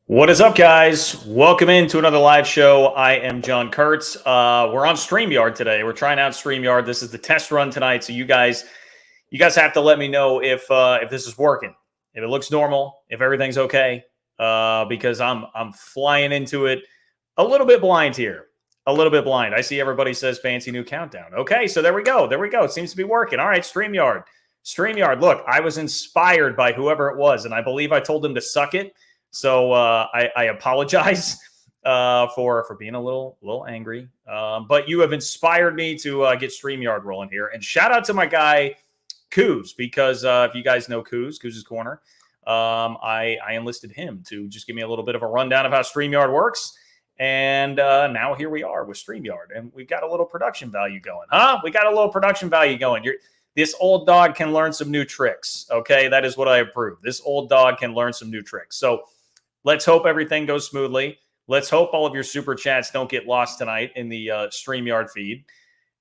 What is up, guys? Welcome into another live show. I am John Kurtz. We're on StreamYard today. We're trying out StreamYard. This is the test run tonight, so you guys have to let me know if this is working, if it looks normal, if everything's okay. Because I'm flying into it a little bit blind here, a little bit blind. I see everybody says fancy new countdown. Okay, so there we go. It seems to be working. All right, StreamYard. Look, I was inspired by whoever it was, and I believe I told him to suck it. So I apologize for being a little angry. But you have inspired me to get StreamYard rolling here. And shout out to my guy, Coos, because if you guys know Coos' Corner, I enlisted him to just give me a little bit of a rundown of how StreamYard works. And now here we are with StreamYard. And we've got a little production value going. We got a little production value going. This old dog can learn some new tricks. Okay, that is what I approve. This old dog can learn some new tricks. So let's hope everything goes smoothly. Let's hope all of your super chats don't get lost tonight in the StreamYard feed.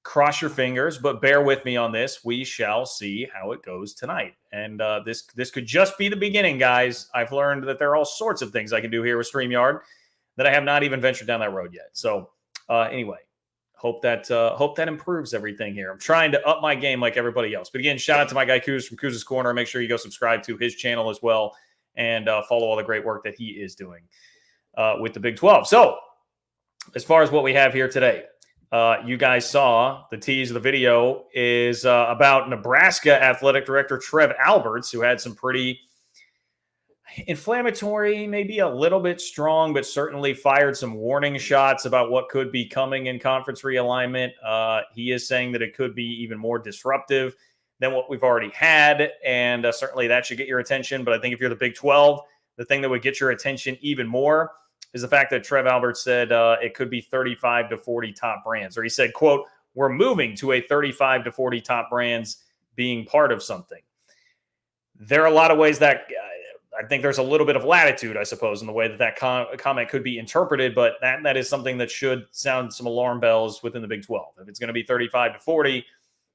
Cross your fingers, but bear with me on this. We shall see how it goes tonight. And this could just be the beginning, guys. I've learned that there are all sorts of things I can do here with StreamYard that I have not even ventured down that road yet. So anyway, hope that improves everything here. I'm trying to up my game like everybody else. But again, shout out to my guy Coos from Coos' Corner. Make sure you go subscribe to his channel as well. And follow all the great work that he is doing with the Big 12. So as far as what we have here today, you guys saw the tease of the video is about Nebraska Athletic Director Trev Alberts, who had some pretty inflammatory, maybe a little bit strong, but certainly fired some warning shots about what could be coming in conference realignment. He is saying that it could be even more disruptive than what we've already had. And certainly that should get your attention. But I think if you're the Big 12, the thing that would get your attention even more is the fact that Trev Alberts said it could be 35 to 40 top brands. Or he said, quote, "We're moving to a 35 to 40 top brands being part of something." There are a lot of ways that I think there's a little bit of latitude, I suppose, in the way that comment could be interpreted. But that is something that should sound some alarm bells within the Big 12. If it's going to be 35 to 40,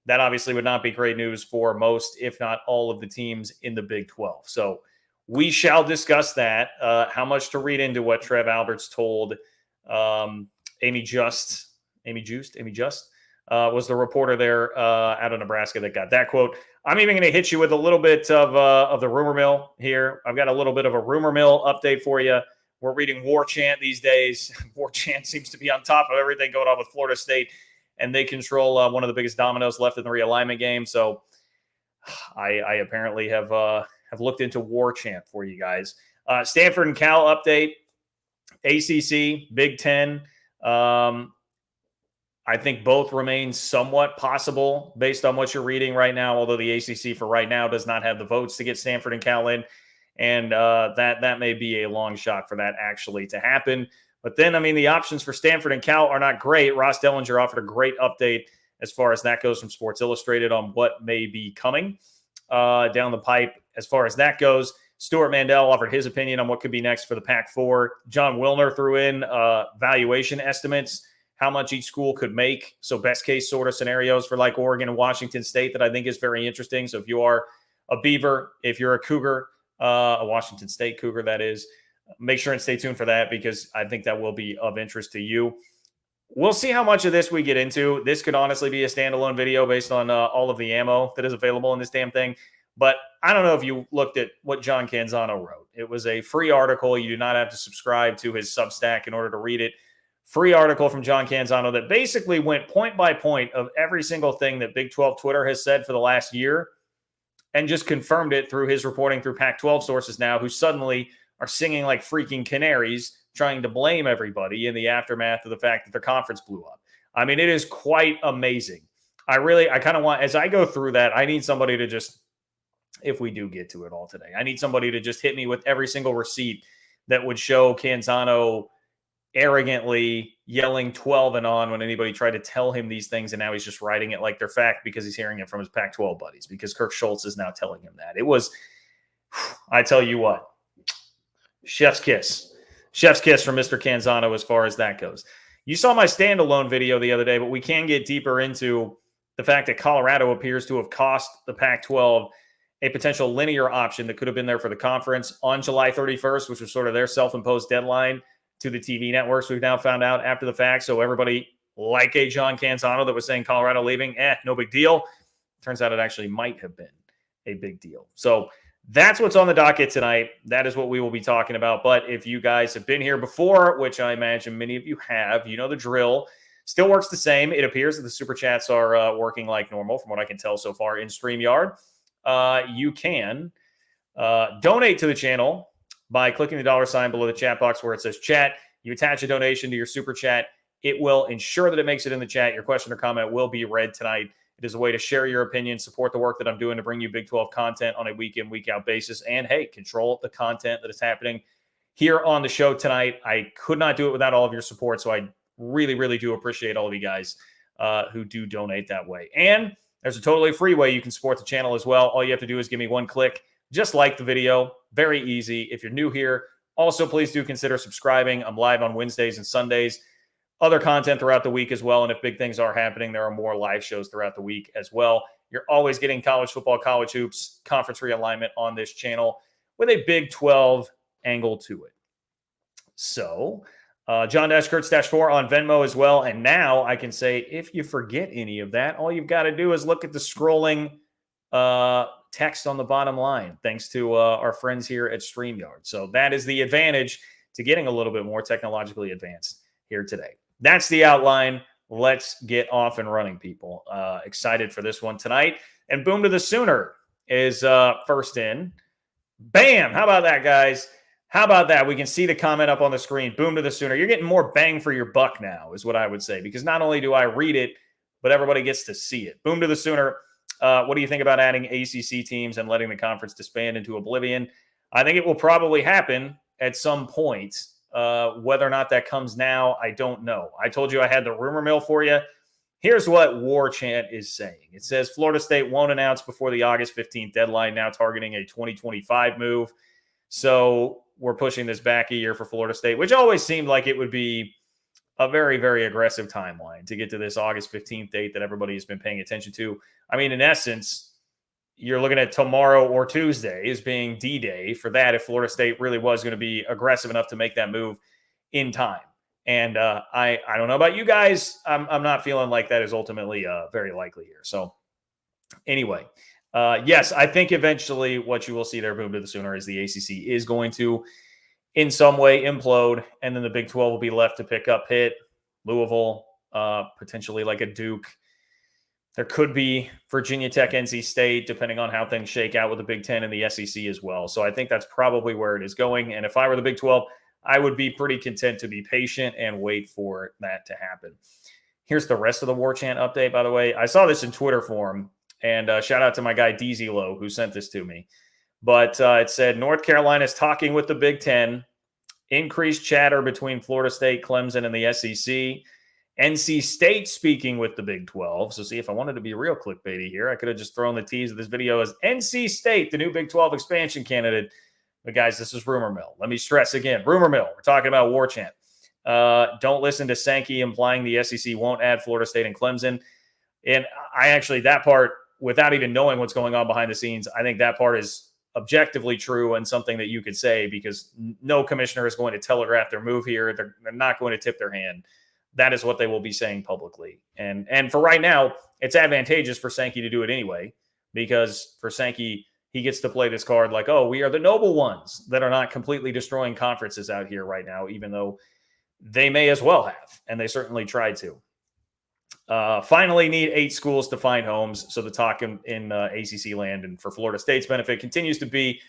that obviously would not be great news for most, if not all, of the teams in the Big 12. So we shall discuss that. How much to read into what Trev Alberts told Amy Just was the reporter there out of Nebraska that got that quote. I'm even going to hit you with a little bit of the rumor mill here. I've got a little bit of a rumor mill update for you. We're reading War Chant these days. War Chant seems to be on top of everything going on with Florida State. And they control one of the biggest dominoes left in the realignment game. So I apparently have looked into War Chant for you guys. Stanford and Cal update. ACC, Big Ten. I think both remain somewhat possible based on what you're reading right now, although the ACC for right now does not have the votes to get Stanford and Cal in. And that may be a long shot for that actually to happen. But then, I mean, the options for Stanford and Cal are not great. Ross Dellinger offered a great update as far as that goes from Sports Illustrated on what may be coming down the pipe. As far as that goes, Stuart Mandel offered his opinion on what could be next for the Pac-4. John Wilner threw in valuation estimates, how much each school could make. So best case sort of scenarios for like Oregon and Washington State that I think is very interesting. So if you are a Beaver, if you're a Cougar, a Washington State Cougar, that is, make sure and stay tuned for that because I think that will be of interest to you. We'll see how much of this we get into. This could honestly be a standalone video based on all of the ammo that is available in this damn thing. But I don't know if you looked at what John Canzano wrote. It was a free article. You do not have to subscribe to his Substack in order to read it. Free article from John Canzano that basically went point by point of every single thing that Big 12 Twitter has said for the last year and just confirmed it through his reporting through Pac-12 sources now, who suddenly are singing like freaking canaries, trying to blame everybody in the aftermath of the fact that their conference blew up. I mean, it is quite amazing. I kind of want, as I go through that, I need somebody to just, if we do get to it all today, I need somebody to just hit me with every single receipt that would show Canzano arrogantly yelling 12 and on when anybody tried to tell him these things. And now he's just writing it like they're fact because he's hearing it from his Pac-12 buddies, because Kirk Schultz is now telling him that. It was, I tell you what, chef's kiss from Mr. Canzano as far as that goes. You saw my standalone video the other day, but we can get deeper into the fact that Colorado appears to have cost the Pac-12 a potential linear option that could have been there for the conference on July 31st, which was sort of their self-imposed deadline to the TV networks. We've now found out after the fact. So everybody like a John Canzano that was saying Colorado leaving, no big deal. Turns out it actually might have been a big deal. So that's what's on the docket tonight. That is what we will be talking about. But if you guys have been here before, which I imagine many of you have, you know the drill. Still works the same. It appears that the Super Chats are working like normal from what I can tell so far in StreamYard. You can donate to the channel by clicking the $ below the chat box where it says chat. You attach a donation to your Super Chat. It will ensure that it makes it in the chat. Your question or comment will be read tonight. It is a way to share your opinion, support the work that I'm doing to bring you Big 12 content on a week in, week out basis, and, hey, control the content that is happening here on the show tonight. I could not do it without all of your support, so I really, really do appreciate all of you guys who do donate that way. And there's a totally free way you can support the channel as well. All you have to do is give me one click. Just like the video. Very easy. If you're new here, also please do consider subscribing. I'm live on Wednesdays and Sundays. Other content throughout the week as well. And if big things are happening, there are more live shows throughout the week as well. You're always getting college football, college hoops, conference realignment on this channel with a Big 12 angle to it. So, John Kurt-4 on Venmo as well. And now I can say, if you forget any of that, all you've got to do is look at the scrolling text on the bottom line, thanks to our friends here at StreamYard. So that is the advantage to getting a little bit more technologically advanced here today. That's the outline. Let's get off and running, people. Excited for this one tonight. And Boom to the Sooner is first in. Bam! How about that, guys? How about that? We can see the comment up on the screen. Boom to the Sooner. You're getting more bang for your buck now, is what I would say, because not only do I read it, but everybody gets to see it. Boom to the Sooner. What do you think about adding ACC teams and letting the conference disband into oblivion? I think it will probably happen at some point. Whether or not that comes now, I don't know. I told you I had the rumor mill for you. Here's what War Chant is saying. It says Florida State won't announce before the August 15th deadline, now targeting a 2025 move. So we're pushing this back a year for Florida State, which always seemed like it would be a very, very aggressive timeline to get to this August 15th date that everybody has been paying attention to. I mean, in essence, you're looking at tomorrow or Tuesday as being D-Day for that if Florida State really was going to be aggressive enough to make that move in time. And I don't know about you guys. I'm not feeling like that is ultimately very likely here. So anyway, yes, I think eventually what you will see there, Boom to the Sooner, is the ACC is going to in some way implode, and then the Big 12 will be left to pick up Pitt, Louisville, potentially like a Duke. There could be Virginia Tech, NC State, depending on how things shake out with the Big 10 and the SEC as well. So I think that's probably where it is going. And if I were the Big 12, I would be pretty content to be patient and wait for that to happen. Here's the rest of the War Chant update, by the way. I saw this in Twitter form, and shout out to my guy DZLo who sent this to me. But it said, North Carolina is talking with the Big 10, increased chatter between Florida State, Clemson, and the SEC. NC State speaking with the Big 12. So see, if I wanted to be real clickbaity here, I could have just thrown the tease of this video as NC State, the new Big 12 expansion candidate. But guys, this is rumor mill. Let me stress again, rumor mill. We're talking about War Chant. Don't listen to Sankey implying the SEC won't add Florida State and Clemson. And I actually, that part, without even knowing what's going on behind the scenes, I think that part is objectively true and something that you could say, because no commissioner is going to telegraph their move here. They're not going to tip their hand. That is what they will be saying publicly. And for right now, it's advantageous for Sankey to do it anyway, because for Sankey, he gets to play this card like, oh, we are the noble ones that are not completely destroying conferences out here right now, even though they may as well have, and they certainly tried to. Finally need 8 schools to find homes. So the talk in ACC land and for Florida State's benefit continues to be,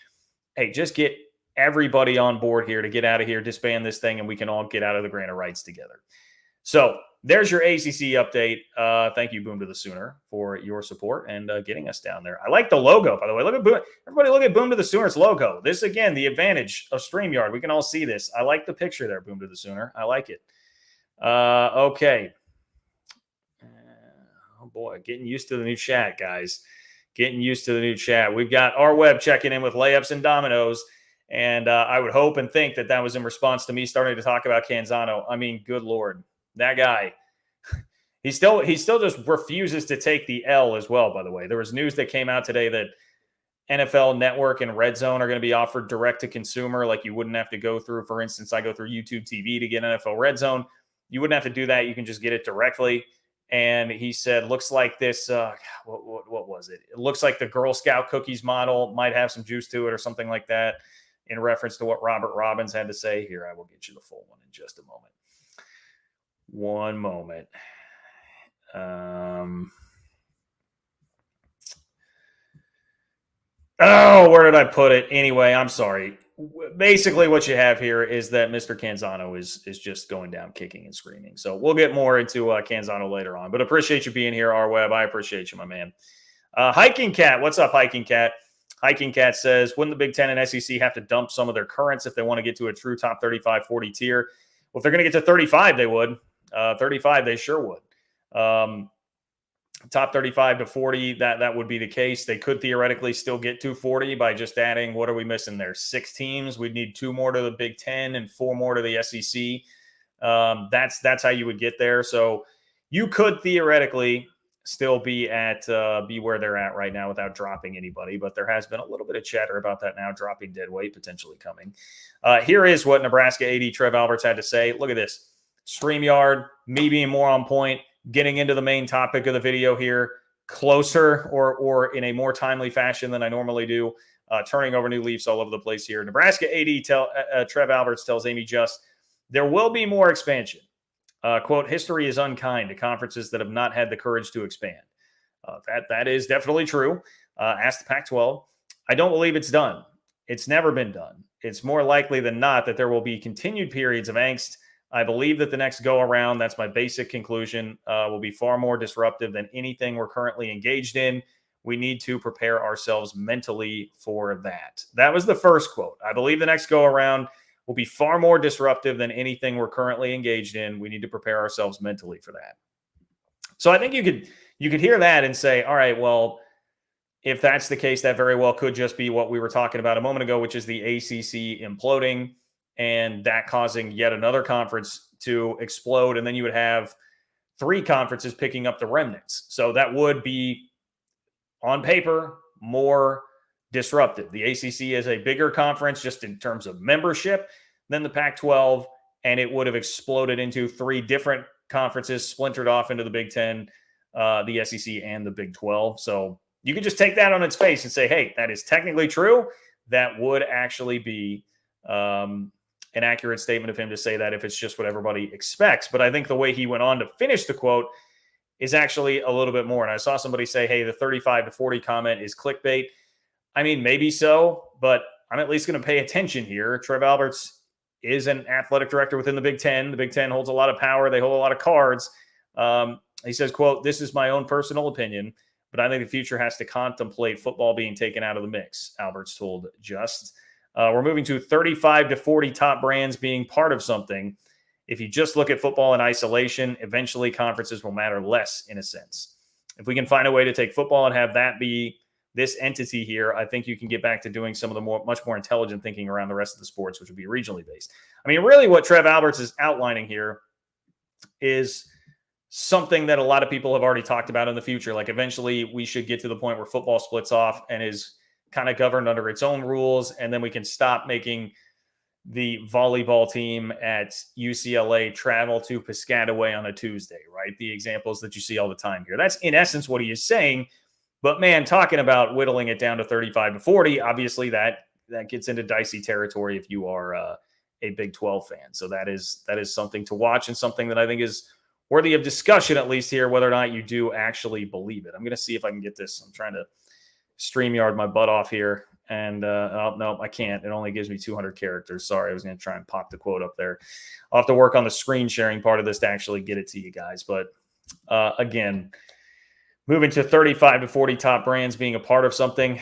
hey, just get everybody on board here to get out of here, disband this thing, and we can all get out of the grant of rights together. So there's your ACC update. Thank you, Boom to the Sooner, for your support and getting us down there. I like the logo, by the way. Look at Boom. Everybody look at Boom to the Sooner's logo. This, again, the advantage of StreamYard. We can all see this. I like the picture there, Boom to the Sooner. I like it. Okay. Oh, boy. Getting used to the new chat, guys. Getting used to the new chat. We've got our web checking in with layups and dominoes. And I would hope and think that that was in response to me starting to talk about Canzano. I mean, good Lord. That guy, he still just refuses to take the L as well, by the way. There was news that came out today that NFL Network and Red Zone are going to be offered direct to consumer. Like you wouldn't have to go through, for instance, I go through YouTube TV to get NFL Red Zone. You wouldn't have to do that. You can just get it directly. And he said, looks like this, what was it? It looks like the Girl Scout cookies model might have some juice to it or something like that, in reference to what Robert Robbins had to say. Here, I will get you the full one in just a moment. One moment. Where did I put it? Anyway, I'm sorry. Basically, what you have here is that Mr. Canzano is just going down kicking and screaming. So we'll get more into Canzano later on. But appreciate you being here, R-Web. I appreciate you, my man. Hiking Cat. What's up, Hiking Cat? Hiking Cat says, wouldn't the Big Ten and SEC have to dump some of their currents if they want to get to a true top 35, 40 tier? Well, if they're going to get to 35, they would. 35, they sure would. Top 35 to 40, that would be the case. They could theoretically still get to 40 by just adding, what are we missing there? 6 teams. We'd need 2 more to the Big Ten and 4 more to the SEC. That's how you would get there. So you could theoretically still be where they're at right now without dropping anybody, but there has been a little bit of chatter about that now, dropping dead weight potentially coming. Here is what Nebraska AD Trev Alberts had to say. Look at this. StreamYard, me being more on point, getting into the main topic of the video here, closer or in a more timely fashion than I normally do, turning over new leaves all over the place here. Nebraska AD Trev Alberts tells Amy Just, there will be more expansion. Quote, history is unkind to conferences that have not had the courage to expand. That is definitely true. Ask the Pac-12. I don't believe it's done. It's never been done. It's more likely than not that there will be continued periods of angst. I believe that the next go-around, that's my basic conclusion, will be far more disruptive than anything we're currently engaged in. We need to prepare ourselves mentally for that. That was the first quote. I believe the next go-around will be far more disruptive than anything we're currently engaged in. We need to prepare ourselves mentally for that. So I think you could hear that and say, all right, well, if that's the case, that very well could just be what we were talking about a moment ago, which is the ACC imploding and that causing yet another conference to explode. And then you would have 3 conferences picking up the remnants. So that would be, on paper, more disruptive. The ACC is a bigger conference just in terms of membership than the Pac-12, and it would have exploded into 3 different conferences, splintered off into the Big Ten, the SEC, and the Big 12. So you can just take that on its face and say, hey, that is technically true. That would actually be an accurate statement of him to say that if it's just what everybody expects. But I think the way he went on to finish the quote is actually a little bit more. And I saw somebody say, hey, the 35 to 40 comment is clickbait. I mean, maybe so, but I'm at least going to pay attention here. Trev Alberts is an athletic director within the Big Ten. The Big Ten holds a lot of power. They hold a lot of cards. He says, quote, this is my own personal opinion, but I think the future has to contemplate football being taken out of the mix, Alberts told Just. We're moving to 35 to 40 top brands being part of something. If you just look at football in isolation, eventually conferences will matter less in a sense. If we can find a way to take football and have that be this entity here, I think you can get back to doing some of the much more intelligent thinking around the rest of the sports, which would be regionally based. I mean, really what Trev Alberts is outlining here is something that a lot of people have already talked about in the future. Like eventually we should get to the point where football splits off and is kind of governed under its own rules. And then we can stop making the volleyball team at UCLA travel to Piscataway on a Tuesday, right? The examples that you see all the time here. That's in essence what he is saying. But man, talking about whittling it down to 35 to 40, obviously that gets into dicey territory if you are a Big 12 fan. So that is something to watch and something that I think is worthy of discussion, at least here, whether or not you do actually believe it. I'm going to see if I can get this. I'm trying to StreamYard my butt off here. And no, I can't. It only gives me 200 characters. Sorry, I was going to try and pop the quote up there. I'll have to work on the screen sharing part of this to actually get it to you guys. But again, moving to 35 to 40 top brands being a part of something,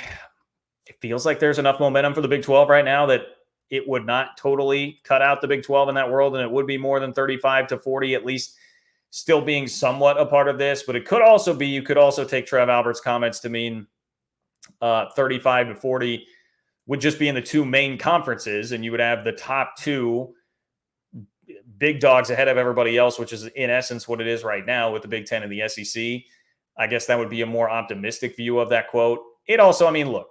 it feels like there's enough momentum for the Big 12 right now that it would not totally cut out the Big 12 in that world, and it would be more than 35 to 40, at least still being somewhat a part of this. But it could also be, you could also take Trev Alberts' comments to mean 35 to 40 would just be in the 2 main conferences, and you would have the top 2 big dogs ahead of everybody else, which is in essence what it is right now with the Big Ten and the SEC. I guess that would be a more optimistic view of that quote. It also, I mean, look,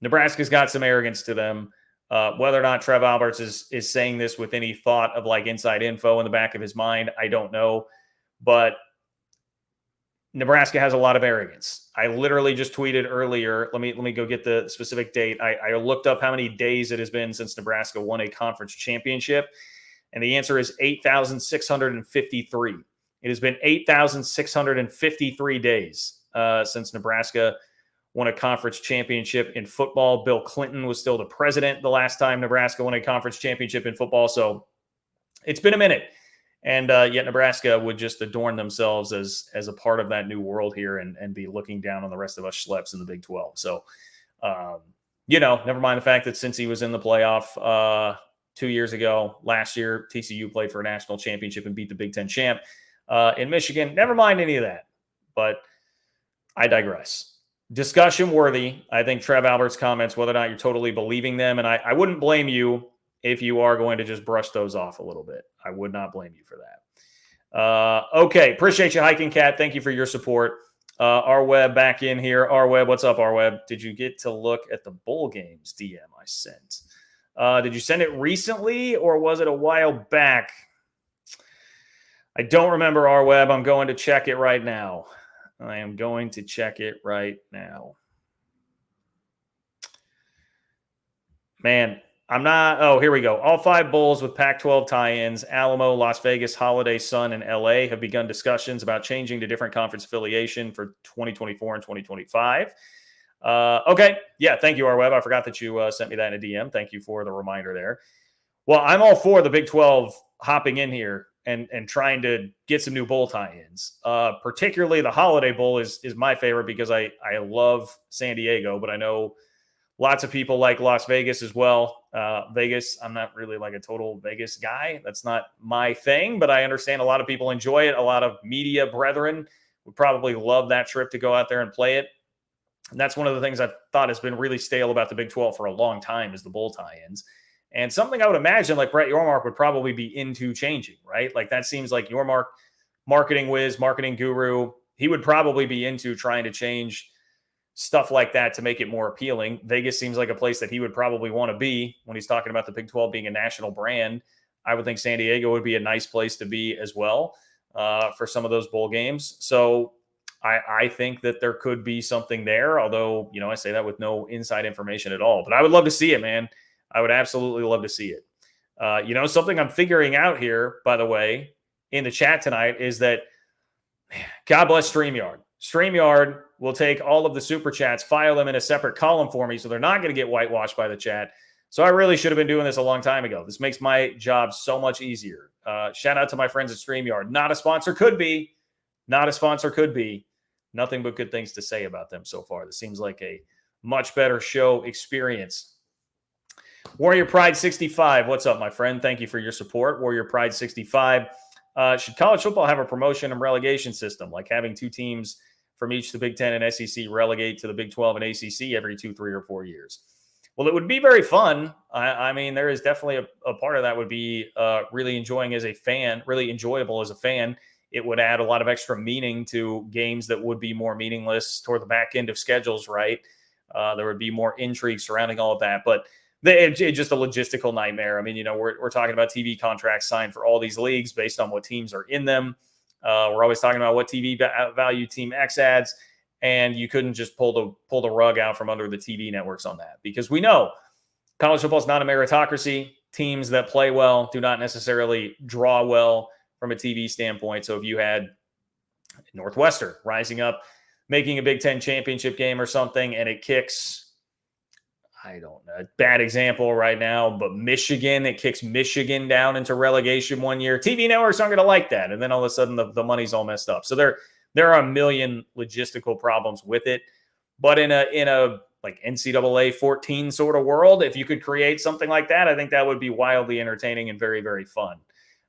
Nebraska's got some arrogance to them. Whether or not Trev Alberts is saying this with any thought of like inside info in the back of his mind, I don't know. But Nebraska has a lot of arrogance. I literally just tweeted earlier. Let me go get the specific date. I looked up how many days it has been since Nebraska won a conference championship, and the answer is 8,653. It has been 8,653 days since Nebraska won a conference championship in football. Bill Clinton was still the president the last time Nebraska won a conference championship in football. So it's been a minute. And yet Nebraska would just adorn themselves as a part of that new world here and be looking down on the rest of us schleps in the Big 12. So, never mind the fact that since he was in the playoff 2 years ago, last year, TCU played for a national championship and beat the Big Ten champ in Michigan. Never mind any of that. But I digress. Discussion worthy. I think Trev Alberts' comments, whether or not you're totally believing them, and I wouldn't blame you if you are going to just brush those off a little bit. I would not blame you for that. Okay. Appreciate you, Hiking Cat. Thank you for your support. R-Web back in here. R-Web, what's up, R-Web? Did you get to look at the bowl games DM I sent? Did you send it recently or was it a while back? I don't remember, R-Web. I'm going to check it right now. I am going to check it right now. Man, I'm not. Oh, here we go. All 5 bowls with Pac-12 tie-ins, Alamo, Las Vegas, Holiday, Sun, and LA have begun discussions about changing to different conference affiliation for 2024 and 2025. Okay. Yeah. Thank you, R-Web. I forgot that you sent me that in a DM. Thank you for the reminder there. Well, I'm all for the Big 12 hopping in here and trying to get some new bowl tie-ins. Particularly the Holiday Bowl is my favorite because I love San Diego, but I know lots of people like Las Vegas as well. Vegas, I'm not really like a total Vegas guy. That's not my thing, but I understand a lot of people enjoy it. A lot of media brethren would probably love that trip to go out there and play it. And that's one of the things I've thought has been really stale about the Big 12 for a long time is the bowl tie-ins. And something I would imagine like Brett Yormark would probably be into changing, right? Like that seems like Yormark, marketing whiz, marketing guru, he would probably be into trying to change stuff like that to make it more appealing. Vegas seems like a place that he would probably want to be when he's talking about the Big 12 being a national brand. I would think San Diego would be a nice place to be as well for some of those bowl games. So I think that there could be something there, although, I say that with no inside information at all. But I would love to see it, man. I would absolutely love to see it. Something I'm figuring out here, by the way, in the chat tonight is that, God bless StreamYard. StreamYard will take all of the super chats, file them in a separate column for me, so they're not going to get whitewashed by the chat. So I really should have been doing this a long time ago. This makes my job so much easier. Shout out to my friends at StreamYard. Not a sponsor, could be. Not a sponsor, could be. Nothing but good things to say about them so far. This seems like a much better show experience. Warrior Pride 65. What's up, my friend? Thank you for your support. Warrior Pride 65. Should college football have a promotion and relegation system, like having 2 teams from each the Big Ten and SEC relegate to the Big 12 and ACC every 2, 3, or 4 years? Well, it would be very fun. I mean, there is definitely a part of that would be really enjoying as a fan, really enjoyable as a fan. It would add a lot of extra meaning to games that would be more meaningless toward the back end of schedules, right? There would be more intrigue surrounding all of that. But it's just a logistical nightmare. I mean, we're talking about TV contracts signed for all these leagues based on what teams are in them. We're always talking about what TV value Team X adds, and you couldn't just pull the rug out from under the TV networks on that, because we know college football is not a meritocracy. Teams that play well do not necessarily draw well from a TV standpoint. So if you had Northwestern rising up, making a Big Ten championship game or something, and it kicks, I don't know, bad example right now, but Michigan, it kicks Michigan down into relegation one year. TV networks aren't going to like that. And then all of a sudden the money's all messed up. So there are a million logistical problems with it. But in a like NCAA 14 sort of world, if you could create something like that, I think that would be wildly entertaining and very, very fun.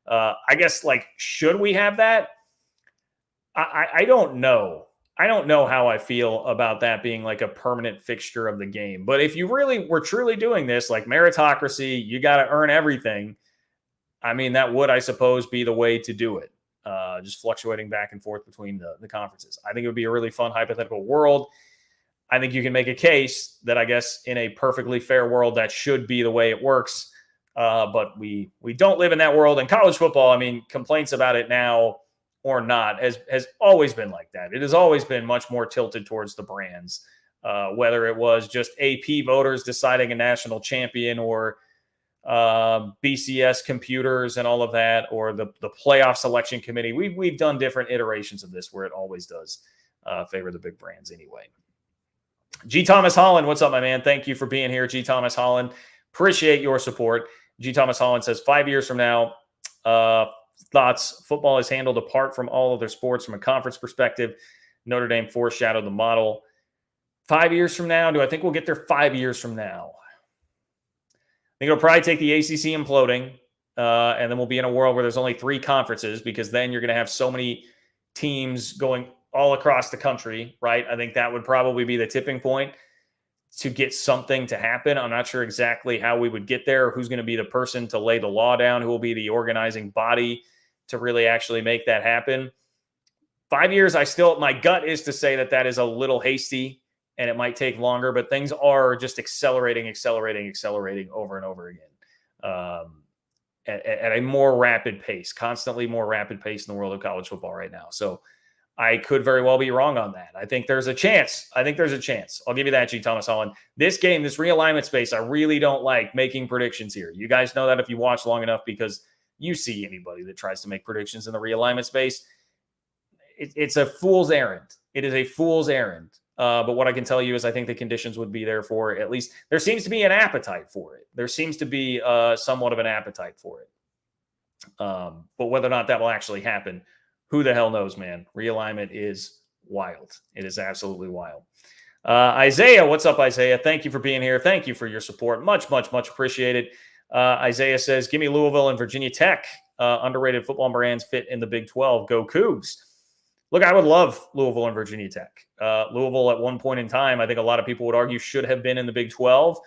I guess, like, should we have that? I don't know. I don't know how I feel about that being like a permanent fixture of the game. But if you really were truly doing this, like meritocracy, you got to earn everything. I mean, that would, I suppose, be the way to do it. Just fluctuating back and forth between the conferences. I think it would be a really fun hypothetical world. I think you can make a case that I guess in a perfectly fair world, that should be the way it works. But we don't live in that world. And college football, I mean, complaints about it now or not has always been like that. It has always been much more tilted towards the brands, whether it was just AP voters deciding a national champion or BCS computers and all of that, or the playoff selection committee. We've done different iterations of this where it always does favor the big brands anyway. G. Thomas Holland, what's up, my man? Thank you for being here, G. Thomas Holland. Appreciate your support. G. Thomas Holland says 5 years from now, thoughts, football is handled apart from all other sports from a conference perspective. Notre Dame foreshadowed the model. 5 years from now, do I think we'll get there 5 years from now? I think it'll probably take the ACC imploding, and then we'll be in a world where there's only 3 conferences, because then you're going to have so many teams going all across the country, right? I think that would probably be the tipping point to get something to happen. I'm not sure exactly how we would get there, who's going to be the person to lay the law down, who will be the organizing body to really actually make that happen. 5 years, my gut is to say that is a little hasty and it might take longer, but things are just accelerating over and over again at a more rapid pace, constantly more rapid pace in the world of college football right now. So I could very well be wrong on that. I think there's a chance. I'll give you that, G. Thomas Holland. This game, this realignment space, I really don't like making predictions here. You guys know that if you watch long enough, because you see anybody that tries to make predictions in the realignment space, it's a fool's errand. It is a fool's errand. But what I can tell you is I think the conditions would be there for it. At least there seems to be an appetite for it. There seems to be somewhat of an appetite for it. But whether or not that will actually happen, who the hell knows, man? Realignment is wild. It is absolutely wild. Isaiah, what's up, Isaiah? Thank you for being here. Thank you for your support. Much, much, much appreciated. Isaiah says, give me Louisville and Virginia Tech. Underrated football brands fit in the Big 12. Go Cougs. Look, I would love Louisville and Virginia Tech. Louisville at one point in time, I think a lot of people would argue, should have been in the Big 12.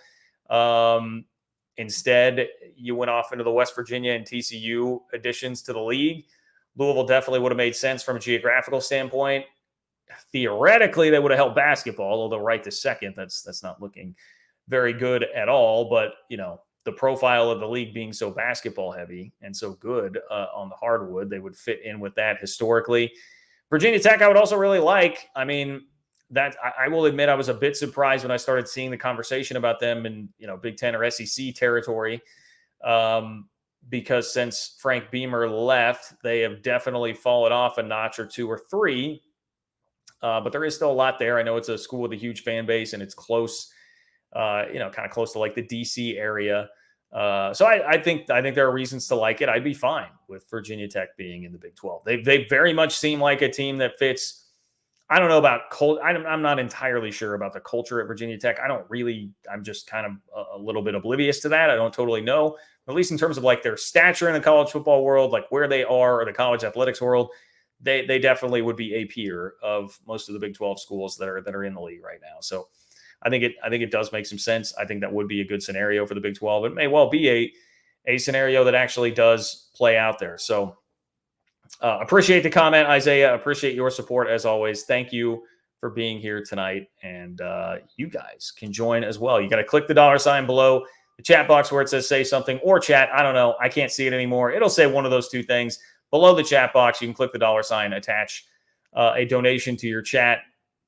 Instead, you went off into the West Virginia and TCU additions to the league. Louisville definitely would have made sense from a geographical standpoint. Theoretically, they would have helped basketball, although right this second, that's not looking very good at all. But, the profile of the league being so basketball heavy and so good on the hardwood, they would fit in with that historically. Virginia Tech, I would also really like. I mean, that I will admit I was a bit surprised when I started seeing the conversation about them in, Big Ten or SEC territory. Because since Frank Beamer left, they have definitely fallen off a notch or 2 or 3. But there is still a lot there. I know it's a school with a huge fan base and it's close, kind of close to like the DC area. So I think there are reasons to like it. I'd be fine with Virginia Tech being in the Big 12. They very much seem like a team that fits. I don't know about I'm not entirely sure about the culture at Virginia Tech. I'm just kind of a little bit oblivious to that. I don't totally know. At least in terms of like their stature in the college football world, like where they are, or the college athletics world, they definitely would be a peer of most of the Big 12 schools that are in the league right now. So I think it does make some sense. I think that would be a good scenario for the Big 12. It may well be a scenario that actually does play out there. So appreciate the comment, Isaiah. Appreciate your support as always. Thank you for being here tonight. And you guys can join as well. You got to click the $ below the chat box where it says say something or chat. I don't know. I can't see it anymore. It'll say one of those two things. Below the chat box, you can click the $, attach a donation to your chat.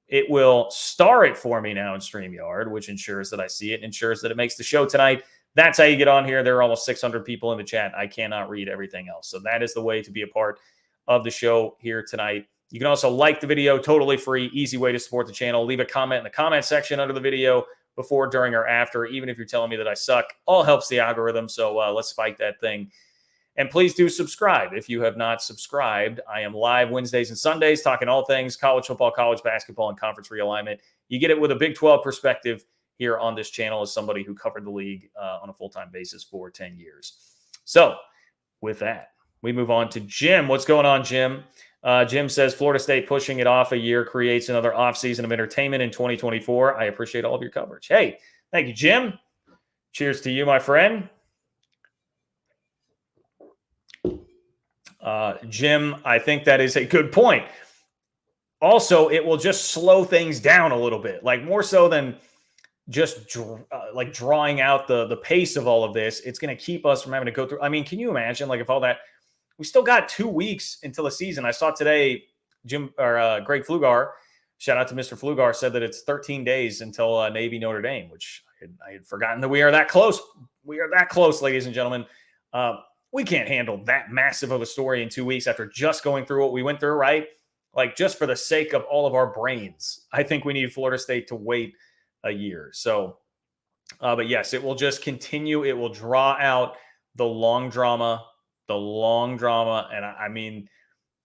It will star it for me now in StreamYard, which ensures that I see it, ensures that it makes the show tonight. That's how you get on here. There are almost 600 people in the chat. I cannot read everything else. So that is the way to be a part of the show here tonight. You can also like the video, totally free, easy way to support the channel. Leave a comment in the comment section under the video before, during, or after, even if you're telling me that I suck. All helps the algorithm, so let's spike that thing. And please do subscribe if you have not subscribed. I am live Wednesdays and Sundays talking all things college football, college basketball, and conference realignment. You get it with a Big 12 perspective here on this channel as somebody who covered the league on a full-time basis for 10 years. So with that, we move on to Jim. What's going on, Jim? Jim says, Florida State pushing it off a year creates another offseason of entertainment in 2024. I appreciate all of your coverage. Hey, thank you, Jim. Cheers to you, my friend. Jim, I think that is a good point. Also, it will just slow things down a little bit, like more so than just like drawing out the pace of all of this. It's going to keep us from having to go through. I mean, can you imagine like if all that, we still got 2 weeks until the season. I saw today Greg Flugar, shout out to Mr. Flugar, said that it's 13 days until Navy Notre Dame, which I had forgotten that we are that close. We are that close, ladies and gentlemen. We can't handle that massive of a story in 2 weeks after just going through what we went through, right? Like, just for the sake of all of our brains, I think we need Florida State to wait a year. So, but yes, it will just continue. It will draw out the long drama. And I mean,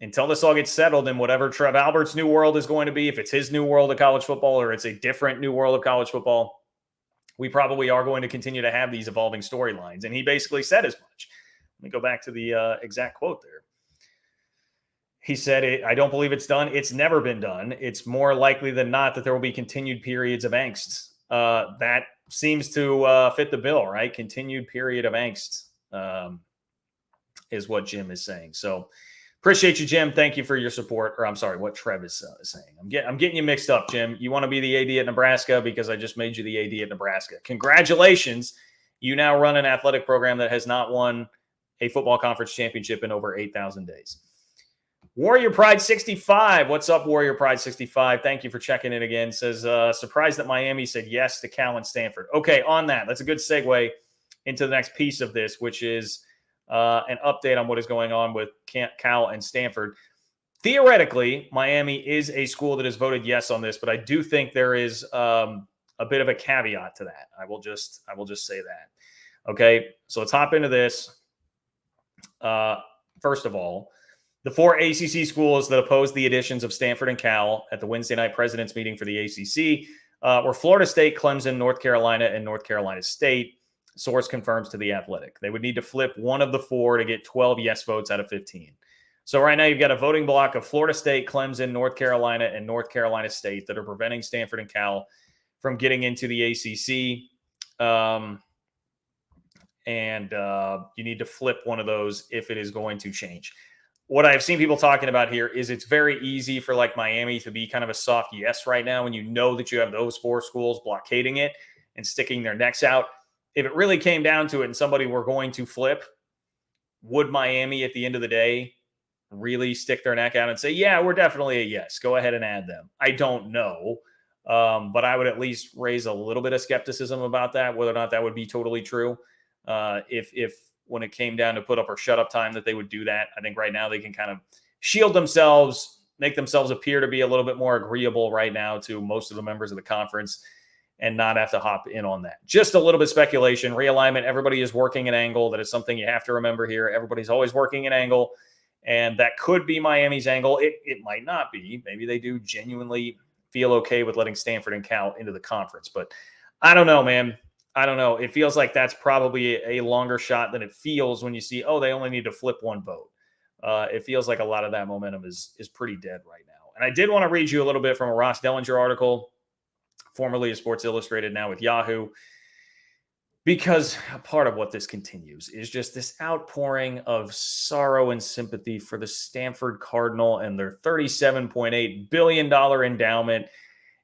until this all gets settled in whatever Trev Alberts' new world is going to be, if it's his new world of college football or it's a different new world of college football, we probably are going to continue to have these evolving storylines. And he basically said as much. Let me go back to the exact quote there. He said, I don't believe it's done. It's never been done. It's more likely than not that there will be continued periods of angst. That seems to fit the bill, right? Continued period of angst is what Jim is saying. So appreciate you, Jim. Thank you for your support. Or I'm sorry, what Trev is saying. I'm getting you mixed up, Jim. You want to be the AD at Nebraska because I just made you the AD at Nebraska. Congratulations. You now run an athletic program that has not won a football conference championship in over 8,000 days. Warrior Pride 65. What's up, Warrior Pride 65? Thank you for checking in again. Says, surprised that Miami said yes to Cal and Stanford. Okay, on that, that's a good segue into the next piece of this, which is an update on what is going on with Cal and Stanford. Theoretically, Miami is a school that has voted yes on this, but I do think there is a bit of a caveat to that. I will just say that. Okay, so let's hop into this. First of all, the 4 ACC schools that opposed the additions of Stanford and Cal at the Wednesday night president's meeting for the ACC were Florida State, Clemson, North Carolina, and North Carolina State. Source confirms to The Athletic. They would need to flip one of the 4 to get 12 yes votes out of 15. So right now you've got a voting block of Florida State, Clemson, North Carolina, and North Carolina State that are preventing Stanford and Cal from getting into the ACC. You need to flip one of those if it is going to change. What I've seen people talking about here is it's very easy for like Miami to be kind of a soft yes right now when you know that you have those 4 schools blockading it and sticking their necks out. If it really came down to it and somebody were going to flip, would Miami at the end of the day really stick their neck out and say, yeah, we're definitely a yes, go ahead and add them? I don't know. But I would at least raise a little bit of skepticism about that, whether or not that would be totally true. If when it came down to put up or shut up time that they would do that. I think right now they can kind of shield themselves, make themselves appear to be a little bit more agreeable right now to most of the members of the conference and not have to hop in on that. Just a little bit of speculation. Realignment, everybody is working an angle. That is something you have to remember here. Everybody's always working an angle, and that could be Miami's angle. It might not be. Maybe they do genuinely feel okay with letting Stanford and Cal into the conference, but I don't know, man. I don't know. It feels like that's probably a longer shot than it feels when you see, oh, they only need to flip one vote. It feels like a lot of that momentum is pretty dead right now. And I did want to read you a little bit from a Ross Dellinger article, formerly of Sports Illustrated, now with Yahoo, because a part of what this continues is just this outpouring of sorrow and sympathy for the Stanford Cardinal and their $37.8 billion endowment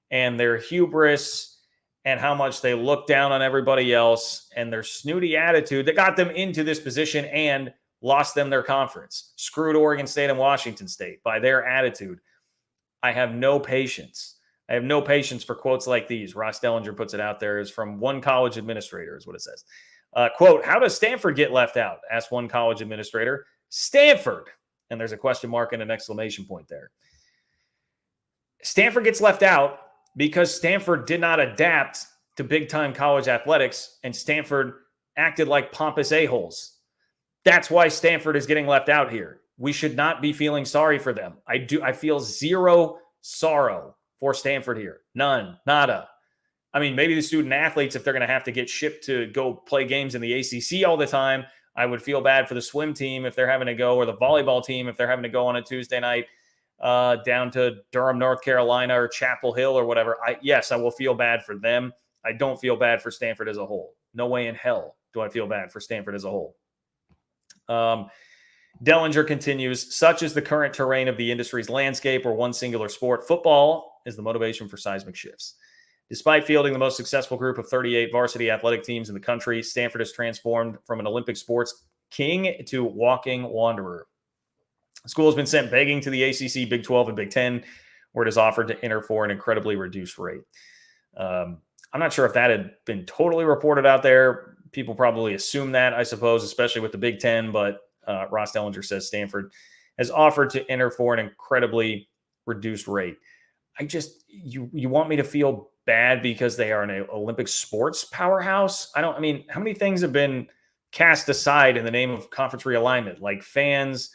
and their hubris and how much they look down on everybody else and their snooty attitude that got them into this position and lost them their conference, screwed Oregon State and Washington State by their attitude. I have no patience. I have no patience for quotes like these. Ross Dellinger puts it out there, is from one college administrator, is what it says. Quote, how does Stanford get left out? Asked one college administrator. Stanford. And there's a question mark and an exclamation point there. Stanford gets left out because Stanford did not adapt to big-time college athletics, and Stanford acted like pompous a-holes. That's why Stanford is getting left out here. We should not be feeling sorry for them. I feel zero sorrow for Stanford here. None. Nada. I mean, maybe the student athletes, if they're going to have to get shipped to go play games in the ACC all the time, I would feel bad for the swim team if they're having to go, or the volleyball team if they're having to go on a Tuesday night down to Durham, North Carolina, or Chapel Hill or whatever. Yes, I will feel bad for them. I don't feel bad for Stanford as a whole. No way in hell do I feel bad for Stanford as a whole. Dellinger continues, such is the current terrain of the industry's landscape where one singular sport, football, is the motivation for seismic shifts. Despite fielding the most successful group of 38 varsity athletic teams in the country, Stanford has transformed from an Olympic sports king to walking wanderer. The school has been sent begging to the ACC, Big 12, and Big 10, where it is offered to enter for an incredibly reduced rate. I'm not sure if that had been totally reported out there. People probably assume that, I suppose, especially with the Big 10, but Ross Dellinger says Stanford has offered to enter for an incredibly reduced rate. You want me to feel bad because they are an Olympic sports powerhouse? How many things have been cast aside in the name of conference realignment, like fans,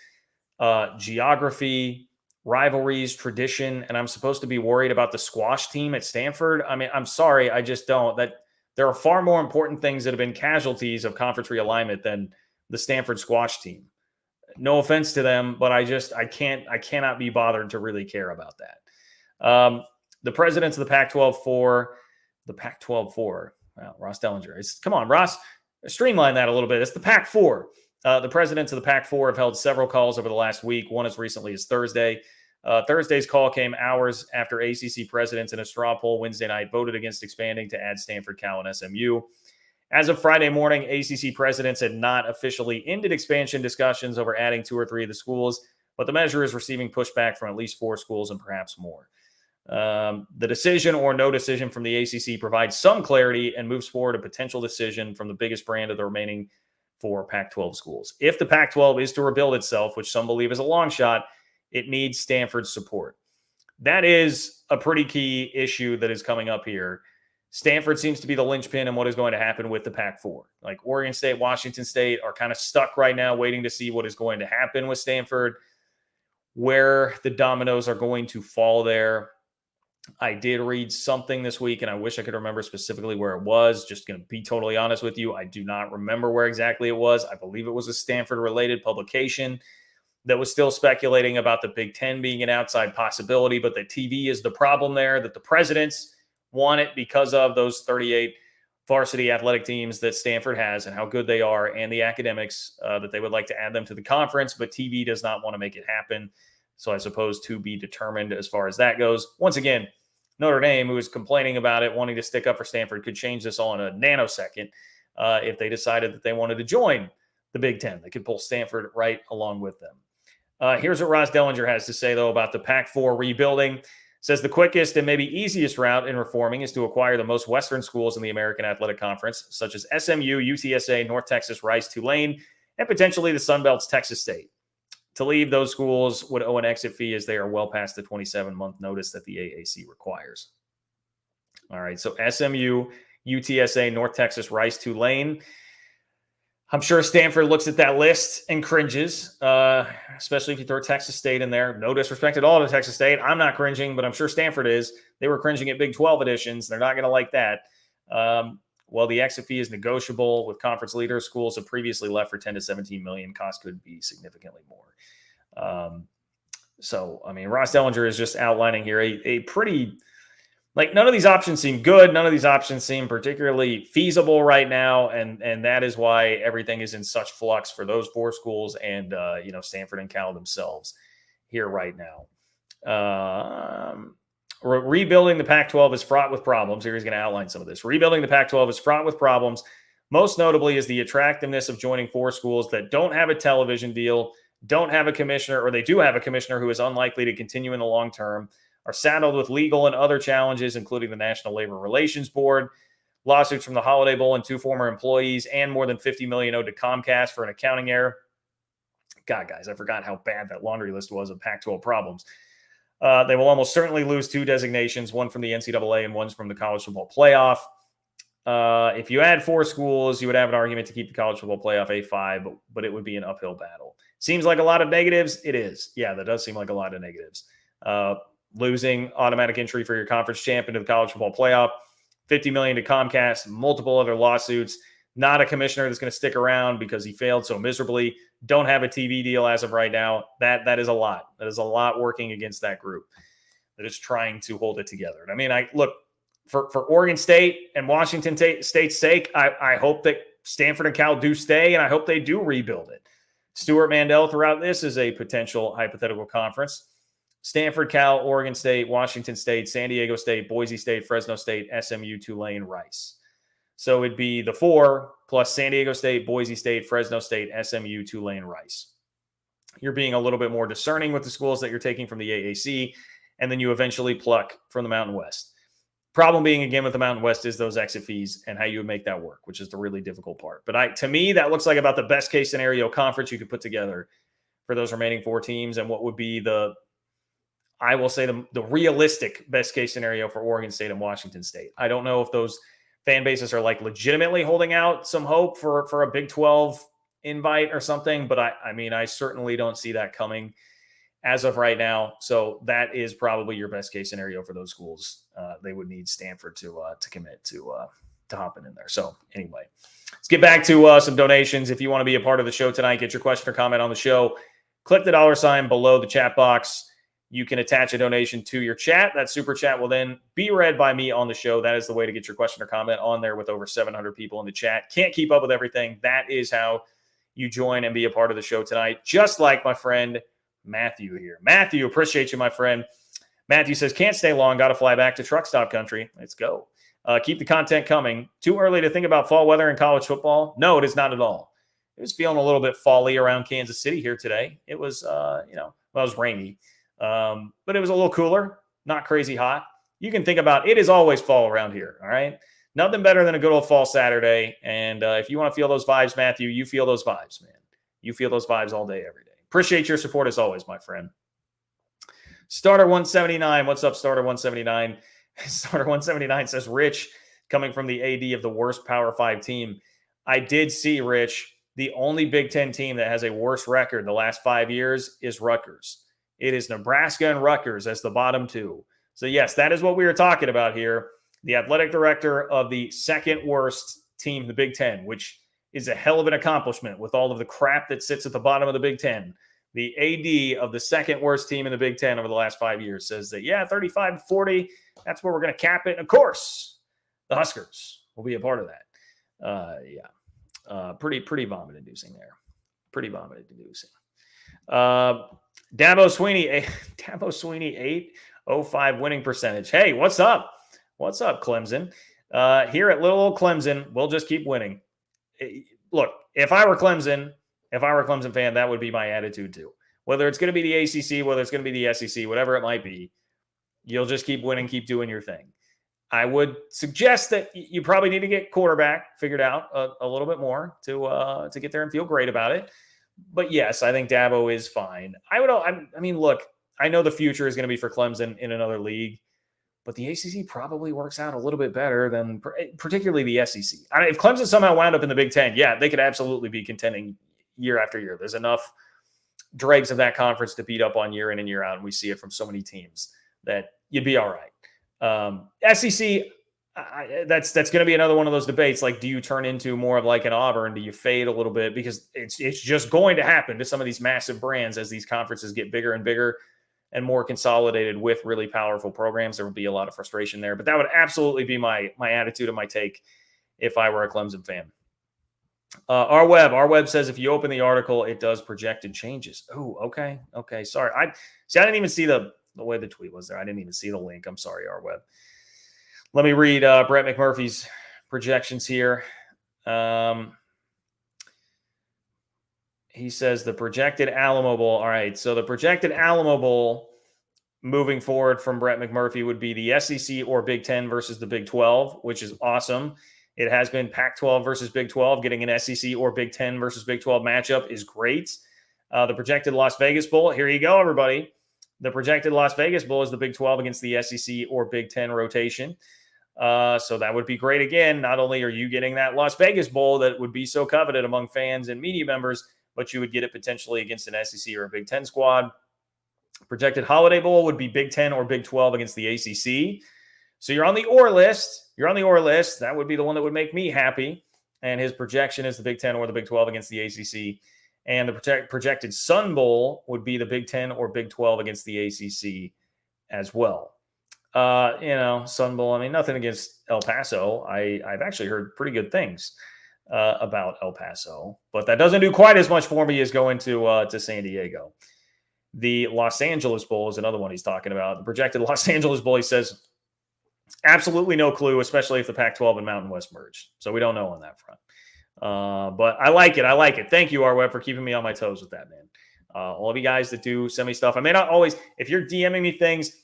geography, rivalries, tradition, and I'm supposed to be worried about the squash team at Stanford? I'm sorry, I just don't. That there are far more important things that have been casualties of conference realignment than the Stanford squash team. No offense to them, but I cannot be bothered to really care about that. The presidents of the Pac-12 4, wow, Ross Dellinger. Come on, Ross, streamline that a little bit. It's the Pac-4. The presidents of the Pac-4 have held several calls over the last week, one as recently as Thursday. Thursday's call came hours after ACC presidents in a straw poll Wednesday night voted against expanding to add Stanford, Cal, and SMU. As of Friday morning, ACC presidents had not officially ended expansion discussions over adding 2 or 3 of the schools, but the measure is receiving pushback from at least 4 schools and perhaps more. The decision or no decision from the ACC provides some clarity and moves forward a potential decision from the biggest brand of the remaining 4 Pac-12 schools. If the Pac-12 is to rebuild itself, which some believe is a long shot, it needs Stanford's support. That is a pretty key issue that is coming up here. Stanford seems to be the linchpin in what is going to happen with the Pac-4. Like Oregon State, Washington State are kind of stuck right now waiting to see what is going to happen with Stanford, where the dominoes are going to fall there. I did read something this week, and I wish I could remember specifically where it was. Just going to be totally honest with you. I do not remember where exactly it was. I believe it was a Stanford-related publication that was still speculating about the Big Ten being an outside possibility, but that TV is the problem there, that the presidents want it because of those 38 varsity athletic teams that Stanford has and how good they are, and the academics that they would like to add them to the conference, but TV does not want to make it happen. So I suppose to be determined as far as that goes. Once again, Notre Dame, who is complaining about it, wanting to stick up for Stanford, could change this all in a nanosecond if they decided that they wanted to join the Big Ten. They could pull Stanford right along with them. Here's what Ross Dellinger has to say, though, about the Pac-4 rebuilding. Says the quickest and maybe easiest route in reforming is to acquire the most Western schools in the American Athletic Conference, such as SMU, UTSA, North Texas, Rice, Tulane, and potentially the Sun Belt's Texas State. To leave, those schools would owe an exit fee as they are well past the 27-month notice that the AAC requires. All right, so SMU, UTSA, North Texas, Rice, Tulane. I'm sure Stanford looks at that list and cringes, especially if you throw Texas State in there. No disrespect at all to Texas State. I'm not cringing, but I'm sure Stanford is. They were cringing at Big 12 editions. They're not going to like that. Well, the exit fee is negotiable with conference leaders. Schools have previously left for 10 to 17 million. Cost could be significantly more. Ross Dellinger is just outlining here a pretty, none of these options seem good. None of these options seem particularly feasible right now. And that is why everything is in such flux for those 4 schools and, Stanford and Cal themselves here right now. Rebuilding the Pac-12 is fraught with problems. Here he's going to outline some of this. Rebuilding the Pac-12 is fraught with problems. Most notably is the attractiveness of joining 4 schools that don't have a television deal, don't have a commissioner, or they do have a commissioner who is unlikely to continue in the long term, are saddled with legal and other challenges, including the National Labor Relations Board, lawsuits from the Holiday Bowl and 2 former employees, and more than $50 million owed to Comcast for an accounting error. God, guys, I forgot how bad that laundry list was of Pac-12 problems. They will almost certainly lose 2 designations, one from the NCAA and one from the College Football Playoff. If you add 4 schools, you would have an argument to keep the College Football Playoff A5, but it would be an uphill battle. Seems like a lot of negatives. It is. Yeah, that does seem like a lot of negatives. Losing automatic entry for your conference champion to the College Football Playoff, $50 million to Comcast, multiple other lawsuits, not a commissioner that's going to stick around because he failed so miserably, don't have a TV deal as of right now. That is a lot. That is a lot working against that group that is trying to hold it together. And I mean, look, for Oregon State and Washington State's sake, I hope that Stanford and Cal do stay, and I hope they do rebuild it. Stuart Mandel throughout this is a potential hypothetical conference. Stanford, Cal, Oregon State, Washington State, San Diego State, Boise State, Fresno State, SMU, Tulane, Rice. So it'd be the 4 plus San Diego State, Boise State, Fresno State, SMU, Tulane, Rice. You're being a little bit more discerning with the schools that you're taking from the AAC, and then you eventually pluck from the Mountain West. Problem being, again, with the Mountain West is those exit fees and how you would make that work, which is the really difficult part. But to me, that looks like about the best case scenario conference you could put together for those remaining 4 teams, and what would be the realistic best case scenario for Oregon State and Washington State. I don't know if those fan bases are like legitimately holding out some hope for a Big 12 invite or something, but I certainly don't see that coming as of right now. So that is probably your best case scenario for those schools. They would need Stanford to commit to hopping in there. So anyway, let's get back to some donations. If you want to be a part of the show tonight, get your question or comment on the show. Click the $ below the chat box. You can attach a donation to your chat. That super chat will then be read by me on the show. That is the way to get your question or comment on there with over 700 people in the chat. Can't keep up with everything. That is how you join and be a part of the show tonight, just like my friend Matthew here. Matthew, appreciate you, my friend. Matthew says, can't stay long. Got to fly back to truck stop country. Let's go. Keep the content coming. Too early to think about fall weather in college football? No, it is not at all. It was feeling a little bit fall-y around Kansas City here today. It was, it was rainy, but it was a little cooler, not crazy hot. You can think about it is always fall around here. All right. Nothing better than a good old fall Saturday. And if you want to feel those vibes, Matthew, you feel those vibes, man. You feel those vibes all day, every day. Appreciate your support as always, my friend. Starter 179. What's up, Starter 179? Starter 179 says, Rich, coming from the AD of the worst Power 5 team. I did see, Rich, the only Big Ten team that has a worse record the last 5 years is Rutgers. It is Nebraska and Rutgers as the bottom 2. So, yes, that is what we were talking about here. The athletic director of the second worst team in the Big Ten, which is a hell of an accomplishment with all of the crap that sits at the bottom of the Big Ten. The AD of the second worst team in the Big Ten over the last 5 years says that, 35-40, that's where we're going to cap it. And of course, the Huskers will be a part of that. Pretty vomit-inducing there. Pretty vomit-inducing. Dabo Sweeney, 805 winning percentage. Hey, what's up? What's up, Clemson? Here at little old Clemson, we'll just keep winning. Look, if I were a Clemson fan, that would be my attitude too. Whether it's going to be the ACC, whether it's going to be the SEC, whatever it might be, you'll just keep winning, keep doing your thing. I would suggest that you probably need to get quarterback figured out a little bit more to get there and feel great about it. But yes, I think Dabo is fine. Look, I know the future is going to be for Clemson in another league, but the ACC probably works out a little bit better than particularly the SEC. If Clemson somehow wound up in the Big Ten, they could absolutely be contending year after year. There's enough dregs of that conference to beat up on year in and year out, and we see it from so many teams that you'd be all right. SEC, that's going to be another one of those debates. Like, do you turn into more of like an Auburn? Do you fade a little bit? Because it's just going to happen to some of these massive brands as these conferences get bigger and bigger and more consolidated with really powerful programs. There will be a lot of frustration there, but that would absolutely be my attitude and my take if I were a Clemson fan. Our web says if you open the article, it does projected changes. Oh, okay. Sorry. I didn't even see the way the tweet was there. I didn't even see the link. I'm sorry, our web. Let me read Brett McMurphy's projections here. He says the projected Alamo Bowl. All right. So the projected Alamo Bowl moving forward from Brett McMurphy would be the SEC or Big Ten versus the Big 12, which is awesome. It has been Pac-12 versus Big 12. Getting an SEC or Big 10 versus Big 12 matchup is great. The projected Las Vegas Bowl. Here you go, everybody. The projected Las Vegas Bowl is the Big 12 against the SEC or Big 10 rotation. So that would be great. Again, not only are you getting that Las Vegas Bowl that would be so coveted among fans and media members, but you would get it potentially against an SEC or a Big 10 squad. Projected Holiday Bowl would be Big 10 or Big 12 against the ACC. So you're on the or list. That would be the one that would make me happy. And his projection is the Big 10 or the Big 12 against the ACC. And the projected Sun Bowl would be the Big 10 or Big 12 against the ACC as well. Sun Bowl, nothing against El Paso. I've actually heard pretty good things about El Paso, but that doesn't do quite as much for me as going to San Diego. The Los Angeles Bowl is another one he's talking about. The projected Los Angeles Bowl, he says, absolutely no clue, especially if the Pac-12 and Mountain West merge. So we don't know on that front. But I like it. I like it. Thank you, RWeb, for keeping me on my toes with that, man. All of you guys that do send me stuff. I may not always, if you're DMing me things,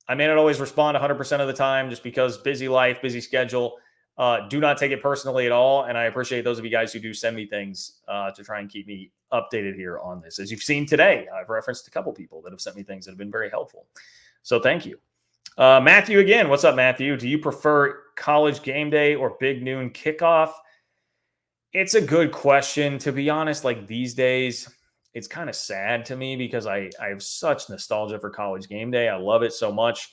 I may not always respond 100% of the time just because busy life, busy schedule. Do not take it personally at all. And I appreciate those of you guys who do send me things to try and keep me updated here on this. As you've seen today, I've referenced a couple people that have sent me things that have been very helpful. So thank you. Matthew again. What's up, Matthew? Do you prefer college game day or big noon kickoff? It's a good question. To be honest, like these days, it's kind of sad to me because I have such nostalgia for college game day. I love it so much,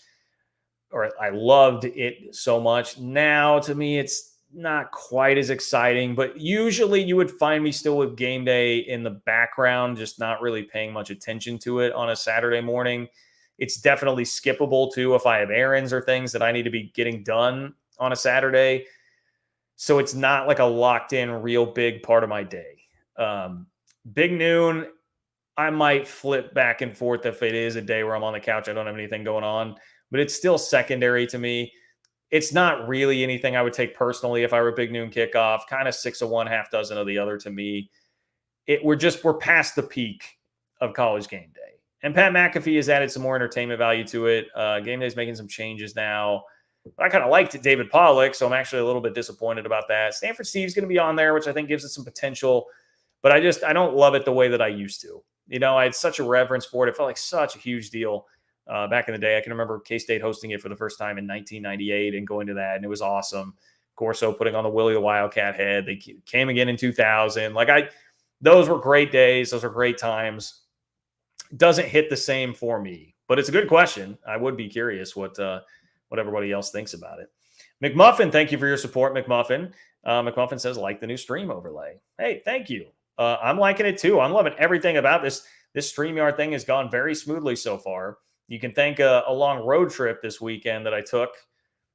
or I loved it so much. Now, to me, it's not quite as exciting, but usually you would find me still with game day in the background, just not really paying much attention to it on a Saturday morning. It's definitely skippable too if I have errands or things that I need to be getting done on a Saturday. So it's not like a locked in real big part of my day. Big noon, I might flip back and forth if it is a day where I'm on the couch, I don't have anything going on, but it's still secondary to me. It's not really anything I would take personally if I were a big noon kickoff, kind of 6 of one, half dozen of the other to me. We're past the peak of college game day. And Pat McAfee has added some more entertainment value to it. Game Day's making some changes now. I kind of liked David Pollock, so I'm actually a little bit disappointed about that. Stanford Steve's going to be on there, which I think gives it some potential. But I don't love it the way that I used to. You know, I had such a reverence for it. It felt like such a huge deal back in the day. I can remember K-State hosting it for the first time in 1998 and going to that, and it was awesome. Corso putting on the Willie the Wildcat head. They came again in 2000. Those were great days. Those were great times. Doesn't hit the same for me, but it's a good question. I would be curious what everybody else thinks about it. McMuffin, thank you for your support, McMuffin. McMuffin says, like the new stream overlay. Hey, thank you. I'm liking it too. I'm loving everything about this. This StreamYard thing has gone very smoothly so far. You can thank a long road trip this weekend that I took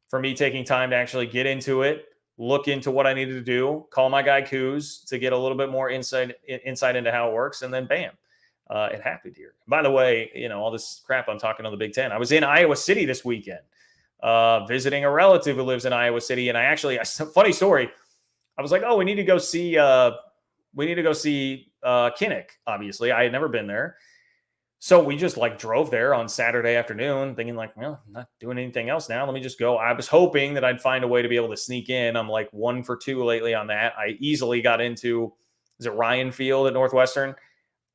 for me taking time to actually get into it, look into what I needed to do, call my guy Coos to get a little bit more insight into how it works, and then bam, it happened here. By the way, you know, all this crap I'm talking on the Big Ten. I was in Iowa City this weekend, visiting a relative who lives in Iowa City, and funny story. I was like, oh, we need to go see Kinnick. Obviously, I had never been there. So we just drove there on Saturday afternoon thinking well, I'm not doing anything else now. Let me just go. I was hoping that I'd find a way to be able to sneak in. I'm 1 for 2 lately on that. I easily got into, is it Ryan Field at Northwestern?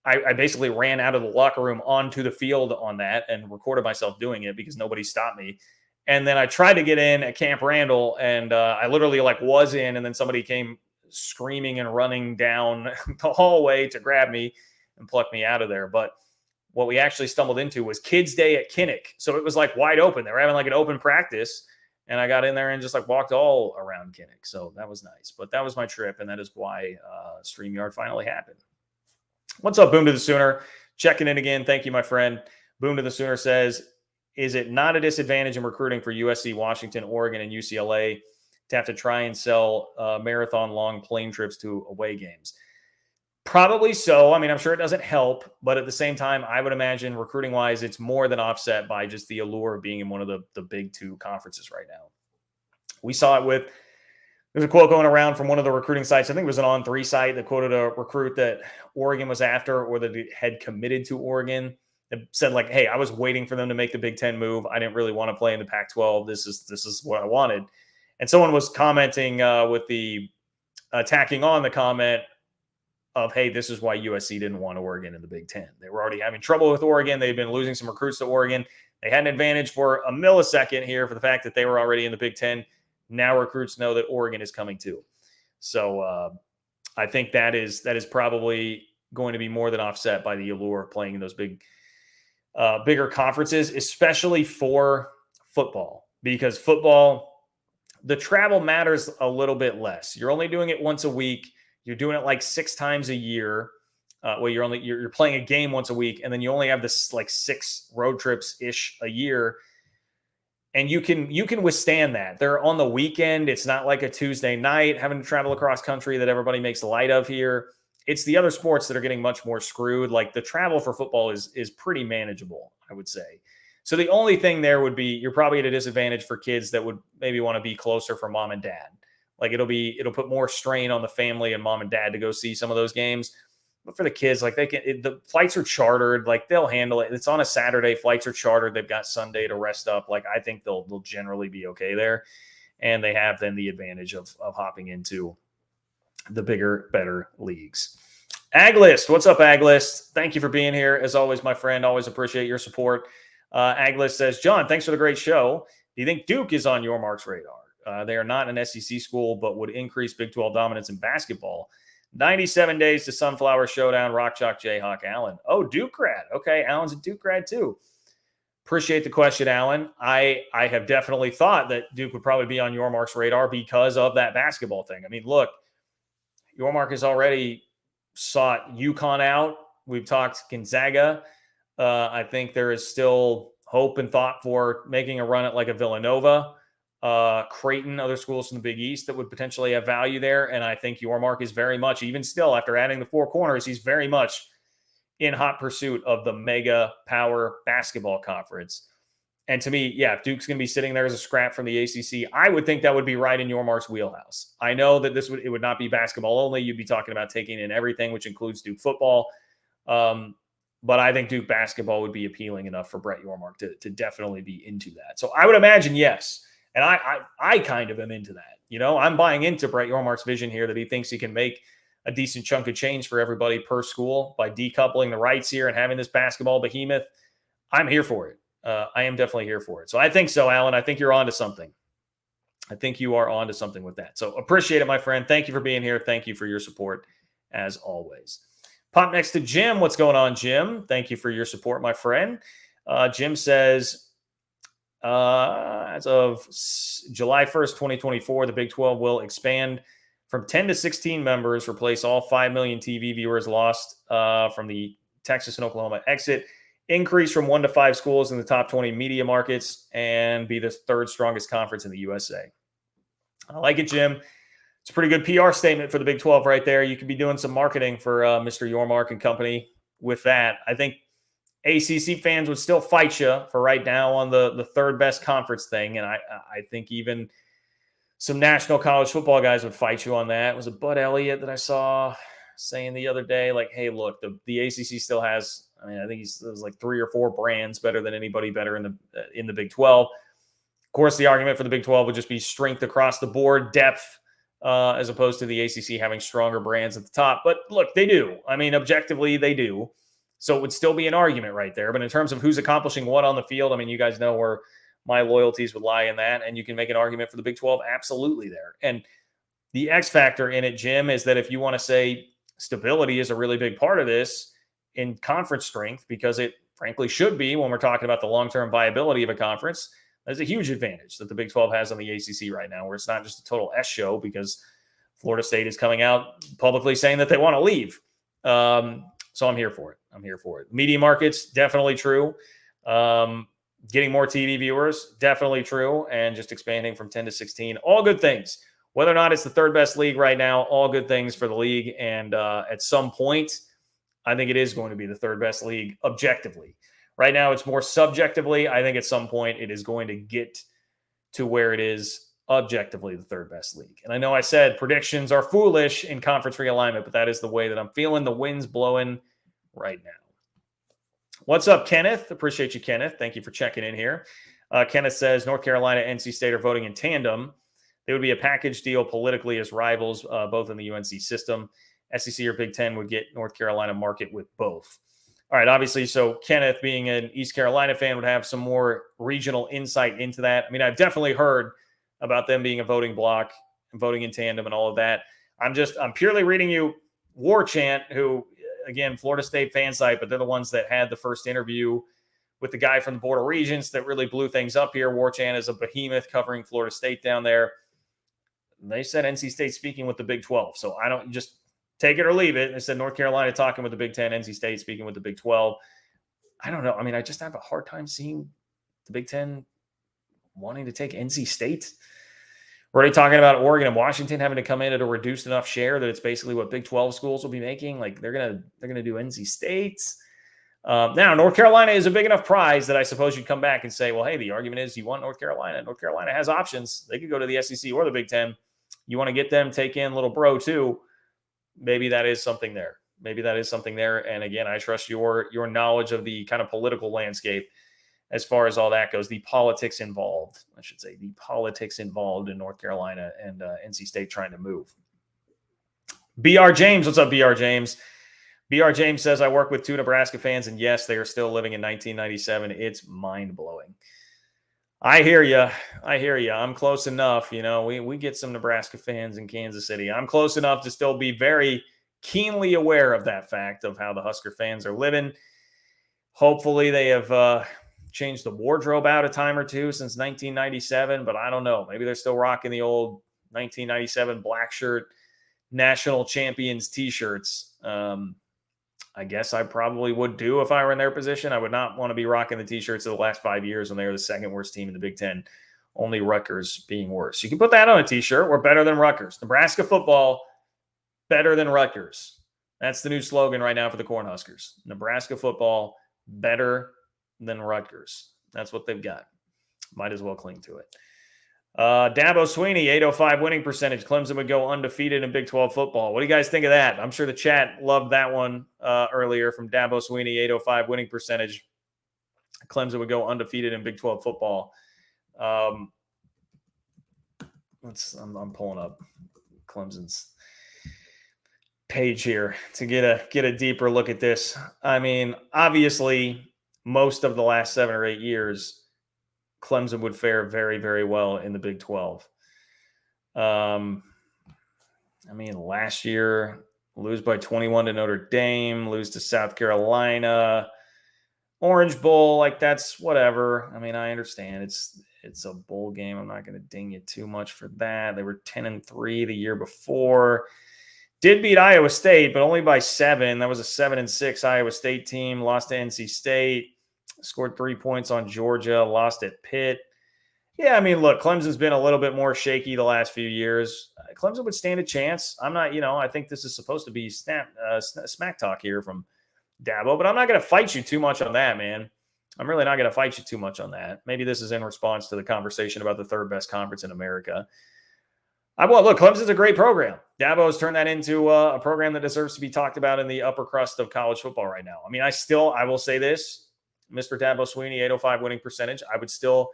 I basically ran out of the locker room onto the field on that and recorded myself doing it because nobody stopped me. And then I tried to get in at Camp Randall, and I literally was in, and then somebody came screaming and running down the hallway to grab me and pluck me out of there. But what we actually stumbled into was Kids Day at Kinnick. So it was wide open. They were having an open practice, and I got in there and just walked all around Kinnick. So that was nice. But that was my trip, and that is why StreamYard finally happened. What's up, Boom to the Sooner? Checking in again. Thank you, my friend. Boom to the Sooner says, is it not a disadvantage in recruiting for USC, Washington, Oregon, and UCLA to have to try and sell marathon long plane trips to away games? Probably so. I mean, I'm sure it doesn't help, but at the same time, I would imagine recruiting wise, it's more than offset by just the allure of being in one of the big 2 conferences right now. We saw it there's a quote going around from one of the recruiting sites. I think it was an On3 site that quoted a recruit that Oregon was after, or that had committed to Oregon. It said hey, I was waiting for them to make the Big Ten move. I didn't really want to play in the Pac-12. This is what I wanted. And someone was commenting with the tacking on the comment of, hey, this is why USC didn't want Oregon in the Big Ten. They were already having trouble with Oregon. They've been losing some recruits to Oregon. They had an advantage for a millisecond here for the fact that they were already in the Big Ten. Now recruits know that Oregon is coming too. So I think that is probably going to be more than offset by the allure of playing in those bigger conferences, especially for football, because football, the travel matters a little bit less. You're only doing it once a week. You're doing it 6 times a year. You're playing a game once a week, and then you only have this 6 road trips ish a year. And you can withstand that. They're on the weekend. It's not like a Tuesday night having to travel across country that everybody makes light of here. It's the other sports that are getting much more screwed. Like the travel for football is pretty manageable, I would say. So the only thing there would be you're probably at a disadvantage for kids that would maybe want to be closer for mom and dad. Like it'll put more strain on the family and mom and dad to go see some of those games. But for the kids, like the flights are chartered, like they'll handle it. It's on a Saturday, flights are chartered. They've got Sunday to rest up. Like I think they'll generally be okay there. And they have then the advantage of hopping into the bigger, better leagues. Aglist, what's up, Aglist? Thank you for being here. As always, my friend, always appreciate your support. Aglist says, John, thanks for the great show. Do you think Duke is on your Mark's radar? They are not an SEC school, but would increase Big 12 dominance in basketball. 97 days to Sunflower Showdown, Rock Chalk Jayhawk Allen. Oh, Duke grad. Okay, Allen's a Duke grad too. Appreciate the question, Allen. I have definitely thought that Duke would probably be on Yormark's radar because of that basketball thing. I mean, look, Yormark has already sought UConn out. We've talked Gonzaga. I think there is still hope and thought for making a run at like a Villanova. Creighton, other schools from the Big East that would potentially have value there. And I think Yormark is very much, even still, after adding the four corners, he's very much in hot pursuit of the mega power basketball conference. And to me, yeah, if Duke's going to be sitting there as a scrap from the ACC, I would think that would be right in Yormark's wheelhouse. I know that it would not be basketball only. You'd be talking about taking in everything, which includes Duke football. But I think Duke basketball would be appealing enough for Brett Yormark to definitely be into that. So I would imagine yes. And I kind of am into that. You know, I'm buying into Brett Yormark's vision here that he thinks he can make a decent chunk of change for everybody per school by decoupling the rights here and having this basketball behemoth. I'm here for it. I am definitely here for it. So I think so, Alan. I think you're onto something. I think you are onto something with that. So appreciate it, my friend. Thank you for being here. Thank you for your support, as always. Pop next to Jim. What's going on, Jim? Thank you for your support, my friend. Jim says, as of July 1st, 2024, the Big 12 will expand from 10 to 16 members, replace all 5 million TV viewers lost from the Texas and Oklahoma exit, increase from 1 to 5 schools in the top 20 media markets, and be the third strongest conference in the USA. I like it, Jim. It's a pretty good PR statement for the Big 12 right there. You could be doing some marketing for Mr. Yormark and company with that. I think ACC fans would still fight you for right now on the third best conference thing. And I think even some national college football guys would fight you on that. It was a Bud Elliott that I saw saying the other day, like, hey, look, the ACC still has, I mean, I think there's like 3 or 4 brands better than anybody better in the Big 12. Of course, the argument for the Big 12 would just be strength across the board, depth, as opposed to the ACC having stronger brands at the top. But look, they do. I mean, objectively, they do. So it would still be an argument right there. But in terms of who's accomplishing what on the field, I mean, you guys know where my loyalties would lie in that. And you can make an argument for the Big 12 absolutely there. And the X factor in it, Jim, is that if you want to say stability is a really big part of this in conference strength, because it frankly should be when we're talking about the long-term viability of a conference, there's a huge advantage that the Big 12 has on the ACC right now, where it's not just a total S show because Florida State is coming out publicly saying that they want to leave. So I'm here for it. I'm here for it. Media markets, definitely true. Getting more TV viewers, definitely true. And just expanding from 10 to 16, all good things. Whether or not it's the third best league right now, all good things for the league. And at some point, I think it is going to be the third best league objectively. Right now, it's more subjectively. I think at some point it is going to get to where it is objectively the third best league. And I know I said predictions are foolish in conference realignment, but that is the way that I'm feeling the wind's blowing right now. What's up, Kenneth? Appreciate you, Kenneth. Thank you for checking in here. Kenneth says North Carolina, NC State are voting in tandem. They would be a package deal politically as rivals, both in the UNC system. SEC or Big Ten would get North Carolina market with both. All right, obviously, so Kenneth, being an East Carolina fan, would have some more regional insight into that. I mean, I've definitely heard about them being a voting block and voting in tandem and all of that. I'm purely reading you War Chant, who, again, Florida State fan site, but they're the ones that had the first interview with the guy from the Board of Regents that really blew things up here. War Chant is a behemoth covering Florida State down there. They said NC State speaking with the Big 12. So I don't just take it or leave it. They said North Carolina talking with the Big 10, NC State speaking with the Big 12. I don't know. I mean, I just have a hard time seeing the Big 10 wanting to take NC State. We're already talking about Oregon and Washington having to come in at a reduced enough share that it's basically what Big 12 schools will be making. Like they're gonna do NC State. Now, North Carolina is a big enough prize that I suppose you'd come back and say, well, hey, the argument is you want North Carolina. North Carolina has options. They could go to the SEC or the Big Ten. You want to get them, take in little bro too. Maybe that is something there. And again, I trust your knowledge of the kind of political landscape as far as all that goes. The politics involved, I should say, the politics involved in North Carolina and NC State trying to move. BR James, what's up, BR James? BR James says, I work with 2 Nebraska fans, and yes, they are still living in 1997. It's mind-blowing. I hear you. I'm close enough. We get some Nebraska fans in Kansas City. I'm close enough to still be very keenly aware of that fact of how the Husker fans are living. Hopefully they have changed the wardrobe out a time or two since 1997, but I don't know. Maybe they're still rocking the old 1997 black shirt national champions t-shirts. I guess I probably would do if I were in their position. I would not want to be rocking the t-shirts of the last 5 years when they were the second worst team in the Big Ten, only Rutgers being worse. You can put that on a t-shirt. We're better than Rutgers. Nebraska football, better than Rutgers. That's the new slogan right now for the Cornhuskers. Nebraska football, better than Rutgers. That's what they've got. Might as well cling to it. Dabo Sweeney, 805 winning percentage. Clemson would go undefeated in Big 12 football. What do you guys think of that? I'm sure the chat loved that one earlier from Dabo Sweeney, 805 winning percentage. Clemson would go undefeated in Big 12 football. I'm pulling up Clemson's page here to get a deeper look at this. I mean, obviously, most of the last 7 or 8 years, Clemson would fare very, very well in the Big 12. Last year, lose by 21 to Notre Dame, lose to South Carolina, Orange Bowl, like that's whatever. I mean, I understand it's a bowl game. I'm not going to ding you too much for that. They were 10-3 the year before. Did beat Iowa State, but only by 7. That was a 7-6 Iowa State team. Lost to NC State. Scored 3 points on Georgia, lost at Pitt. Yeah, I mean, look, Clemson's been a little bit more shaky the last few years. Clemson would stand a chance. I'm not, I think this is supposed to be smack talk here from Dabo, but I'm not going to fight you too much on that, man. I'm really not going to fight you too much on that. Maybe this is in response to the conversation about the 3rd best conference in America. Look, Clemson's a great program. Dabo has turned that into a program that deserves to be talked about in the upper crust of college football right now. I mean, I will say this. Mr. Dabo Sweeney, 805 winning percentage. I would still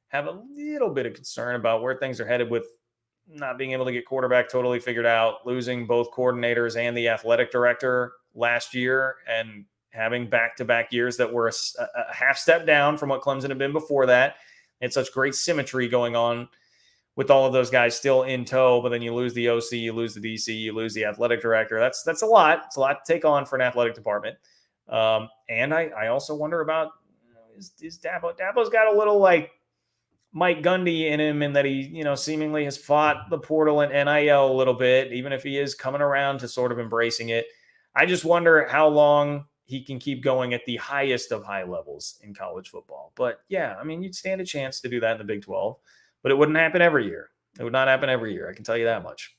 have a little bit of concern about where things are headed with not being able to get quarterback totally figured out, losing both coordinators and the athletic director last year, and having back-to-back years that were a half step down from what Clemson had been before that. And such great symmetry going on with all of those guys still in tow, but then you lose the OC, you lose the DC, you lose the athletic director. That's a lot. It's a lot to take on for an athletic department. And I also wonder about is Dabo. Dabo's got a little like Mike Gundy in him, in that he, seemingly has fought the portal and NIL a little bit, even if he is coming around to sort of embracing it. I just wonder how long he can keep going at the highest of high levels in college football. But yeah, I mean, you'd stand a chance to do that in the Big 12, but it wouldn't happen every year. It would not happen every year. I can tell you that much.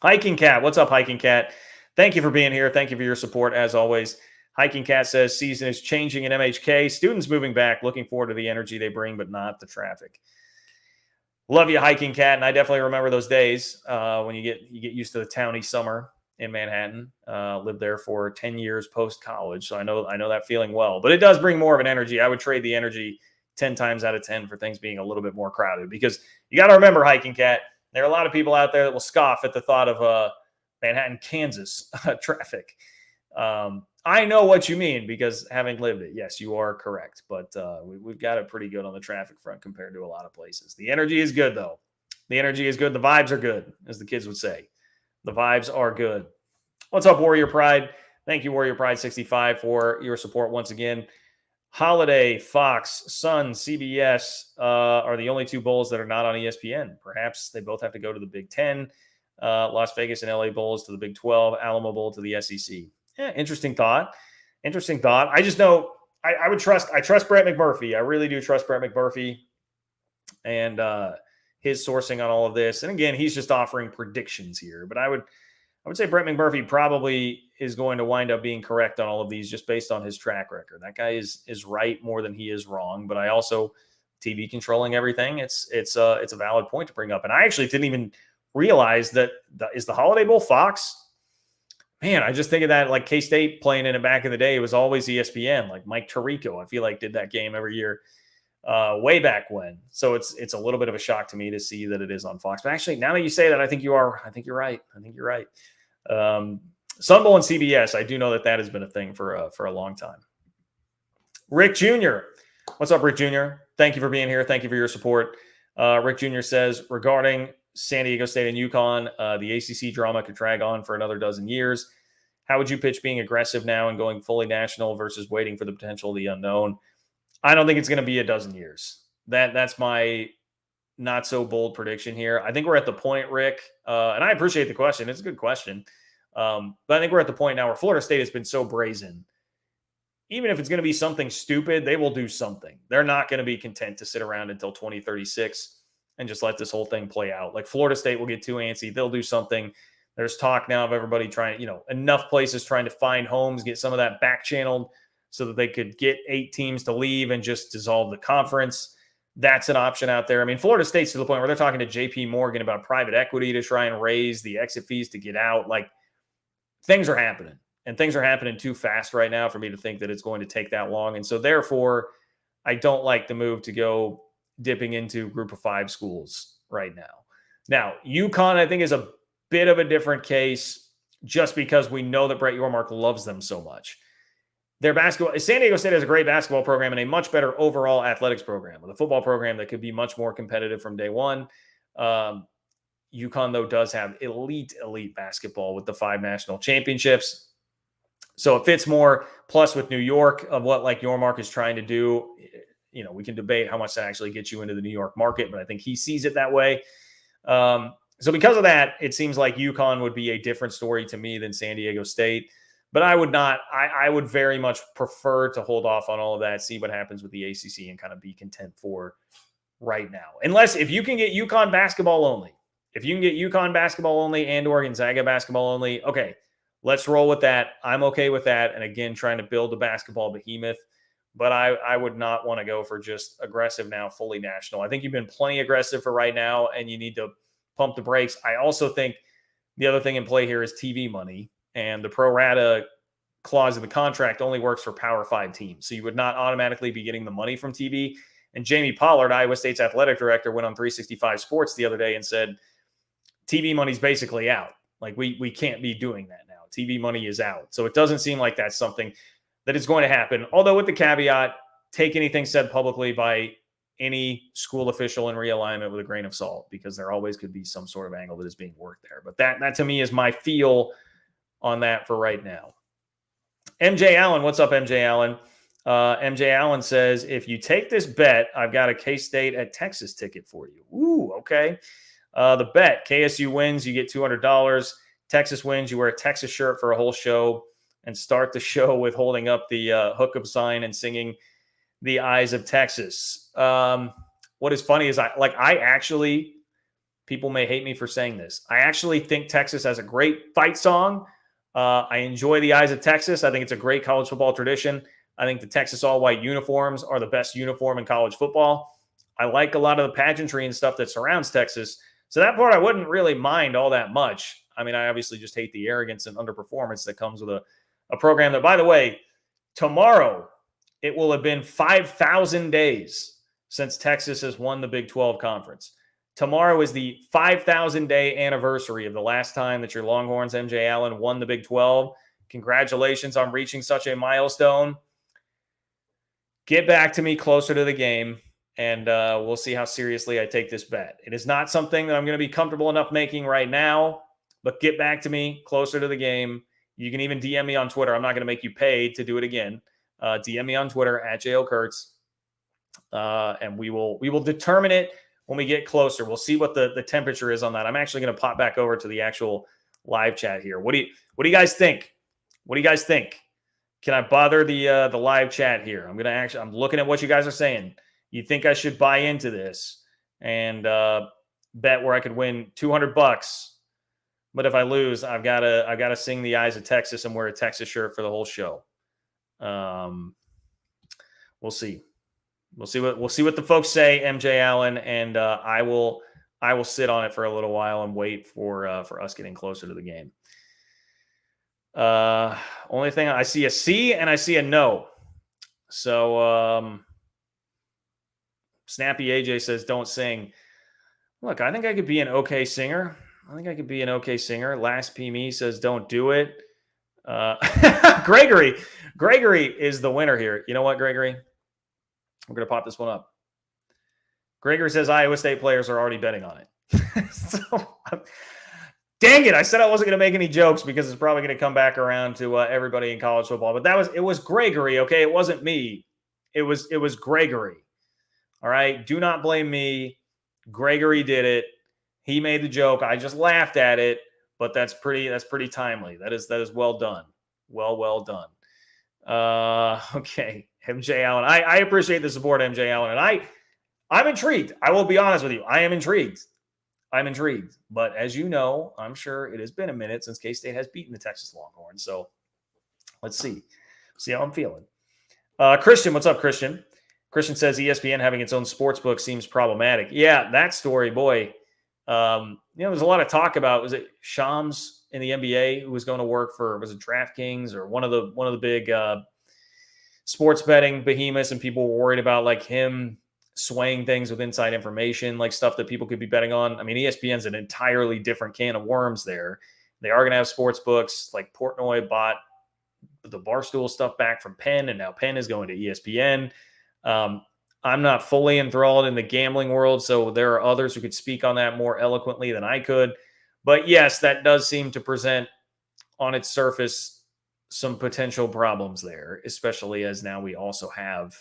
Hiking Cat. What's up, Hiking Cat? Thank you for being here. Thank you for your support as always. Hiking Cat says season is changing in MHK. Students moving back. Looking forward to the energy they bring, but not the traffic. Love you, Hiking Cat, and I definitely remember those days when you get used to the towny summer in Manhattan. Lived there for 10 years post college, so I know that feeling well. But it does bring more of an energy. I would trade the energy 10 times out of 10 for things being a little bit more crowded, because you got to remember, Hiking Cat, there are a lot of people out there that will scoff at the thought of Manhattan, Kansas traffic. I know what you mean, because having lived it, yes, you are correct. But we've got it pretty good on the traffic front compared to a lot of places. The energy is good, though. The energy is good. The vibes are good, as the kids would say. The vibes are good. What's up, Warrior Pride? Thank you, Warrior Pride 65, for your support once again. Holiday, Fox, Sun, CBS are the only 2 bowls that are not on ESPN. Perhaps they both have to go to the Big 10. Las Vegas and LA Bowls to the Big 12, Alamo Bowl to the SEC. Yeah, interesting thought. I just know I trust Brett McMurphy. I really do trust Brett McMurphy and his sourcing on all of this. And again, he's just offering predictions here, but I would say Brett McMurphy probably is going to wind up being correct on all of these just based on his track record. That guy is right more than he is wrong, but I also TV controlling everything. It's a valid point to bring up. And I actually didn't even realize that is the Holiday Bowl Fox. Man, I just think of that like K-State playing in it back in the day. It was always ESPN, like Mike Tirico, I feel like did that game every year way back when. So it's a little bit of a shock to me to see that it is on Fox. But actually, now that you say that, I think you're right. Sun Bowl and CBS, I do know that has been a thing for a long time. Rick Jr. What's up, Rick Jr.? Thank you for being here. Thank you for your support. Rick Jr. says, regarding San Diego State and UConn, the ACC drama could drag on for another dozen years. How would you pitch being aggressive now and going fully national versus waiting for the potential of the unknown? I don't think it's going to be a dozen years. That's my not so bold prediction here. I think we're at the point, Rick, and I appreciate the question. It's a good question. But I think we're at the point now where Florida State has been so brazen. Even if it's going to be something stupid, they will do something. They're not going to be content to sit around until 2036 and just let this whole thing play out. Like Florida State will get too antsy. They'll do something. There's talk now of everybody trying, enough places trying to find homes, get some of that back channeled so that they could get 8 teams to leave and just dissolve the conference. That's an option out there. I mean, Florida State's to the point where they're talking to JP Morgan about private equity to try and raise the exit fees to get out. Like, things are happening, and things are happening too fast right now for me to think that it's going to take that long. And so therefore, I don't like the move to go dipping into group of 5 schools right now. Now, UConn, I think, is a bit of a different case just because we know that Brett Yormark loves them so much. Their basketball, San Diego State has a great basketball program and a much better overall athletics program with a football program that could be much more competitive from day one. UConn, though, does have elite basketball with the 5 national championships. So it fits more. Plus, with New York, of what like Yormark is trying to do, we can debate how much that actually gets you into the New York market, but I think he sees it that way. So because of that, it seems like UConn would be a different story to me than San Diego State. But I would not. I would very much prefer to hold off on all of that, see what happens with the ACC, and kind of be content for right now. Unless if you can get UConn basketball only. If you can get UConn basketball only and or Gonzaga basketball only, okay, let's roll with that. I'm okay with that. And again, trying to build a basketball behemoth. But I would not want to go for just aggressive now, fully national. I think you've been plenty aggressive for right now, and you need to pump the brakes. I also think the other thing in play here is TV money. And the pro rata clause in the contract only works for Power 5 teams. So you would not automatically be getting the money from TV. And Jamie Pollard, Iowa State's athletic director, went on 365 Sports the other day and said, TV money's basically out. Like we can't be doing that now. TV money is out. So it doesn't seem like that's something that is going to happen. Although with the caveat, take anything said publicly by any school official in realignment with a grain of salt, because there always could be some sort of angle that is being worked there. But that to me is my feel on that for right now. MJ Allen, what's up, MJ Allen? MJ Allen says, if you take this bet, I've got a K-State at Texas ticket for you. Ooh, okay. The bet, KSU wins, you get $200. Texas wins, you wear a Texas shirt for a whole show and start the show with holding up the hookup sign and singing The Eyes of Texas. What is funny is I actually, people may hate me for saying this, I actually think Texas has a great fight song. I enjoy The Eyes of Texas. I think it's a great college football tradition. I think the Texas all-white uniforms are the best uniform in college football. I like a lot of the pageantry and stuff that surrounds Texas. So that part I wouldn't really mind all that much. I mean, I obviously just hate the arrogance and underperformance that comes with a program that, by the way, tomorrow it will have been 5,000 days since Texas has won the Big 12 conference. Tomorrow is the 5,000-day anniversary of the last time that your Longhorns, MJ Allen, won the Big 12. Congratulations on reaching such a milestone. Get back to me closer to the game, and we'll see how seriously I take this bet. It is not something that I'm going to be comfortable enough making right now, but get back to me closer to the game. You can even DM me on Twitter. I'm not going to make you pay to do it again. DM me on Twitter at @JLKurtz, and we will determine it when we get closer. We'll see what the temperature is on that. I'm actually going to pop back over to the actual live chat here. What do you guys think? What do you guys think? Can I bother the live chat here? I'm looking at what you guys are saying. You think I should buy into this? and bet where I could win $200. But if I lose, I've got to sing the Eyes of Texas and wear a Texas shirt for the whole show. We'll see. We'll see what the folks say, MJ Allen, and I will sit on it for a little while and wait for us getting closer to the game. Only thing I see a C and I see a no. So Snappy AJ says don't sing. Look, I think I could be an okay singer. Last P Me says don't do it. Gregory is the winner here. You know what, Gregory? We're going to pop this one up. Gregory says Iowa State players are already betting on it. So, dang it. I said I wasn't going to make any jokes because it's probably going to come back around to everybody in college football. But it was Gregory, okay? It wasn't me. It was Gregory. All right? Do not blame me. Gregory did it. He made the joke. I just laughed at it, but that's pretty timely. That is well done. Well done. Okay. MJ Allen. I appreciate the support, MJ Allen. And I'm intrigued. I will be honest with you. I am intrigued. But as you know, I'm sure it has been a minute since K-State has beaten the Texas Longhorns. So let's see how I'm feeling. Christian, what's up, Christian? Christian says ESPN having its own sports book seems problematic. Yeah, that story, boy. There's a lot of talk about, was it Shams in the NBA who was going to work for, was it DraftKings or one of the big sports betting behemoths, and people were worried about like him swaying things with inside information, like stuff that people could be betting on. I mean, ESPN's an entirely different can of worms there. They are going to have sports books. Like Portnoy bought the Barstool stuff back from Penn, and now Penn is going to ESPN. I'm not fully enthralled in the gambling world, so there are others who could speak on that more eloquently than I could. But yes, that does seem to present on its surface some potential problems there, especially as now we also have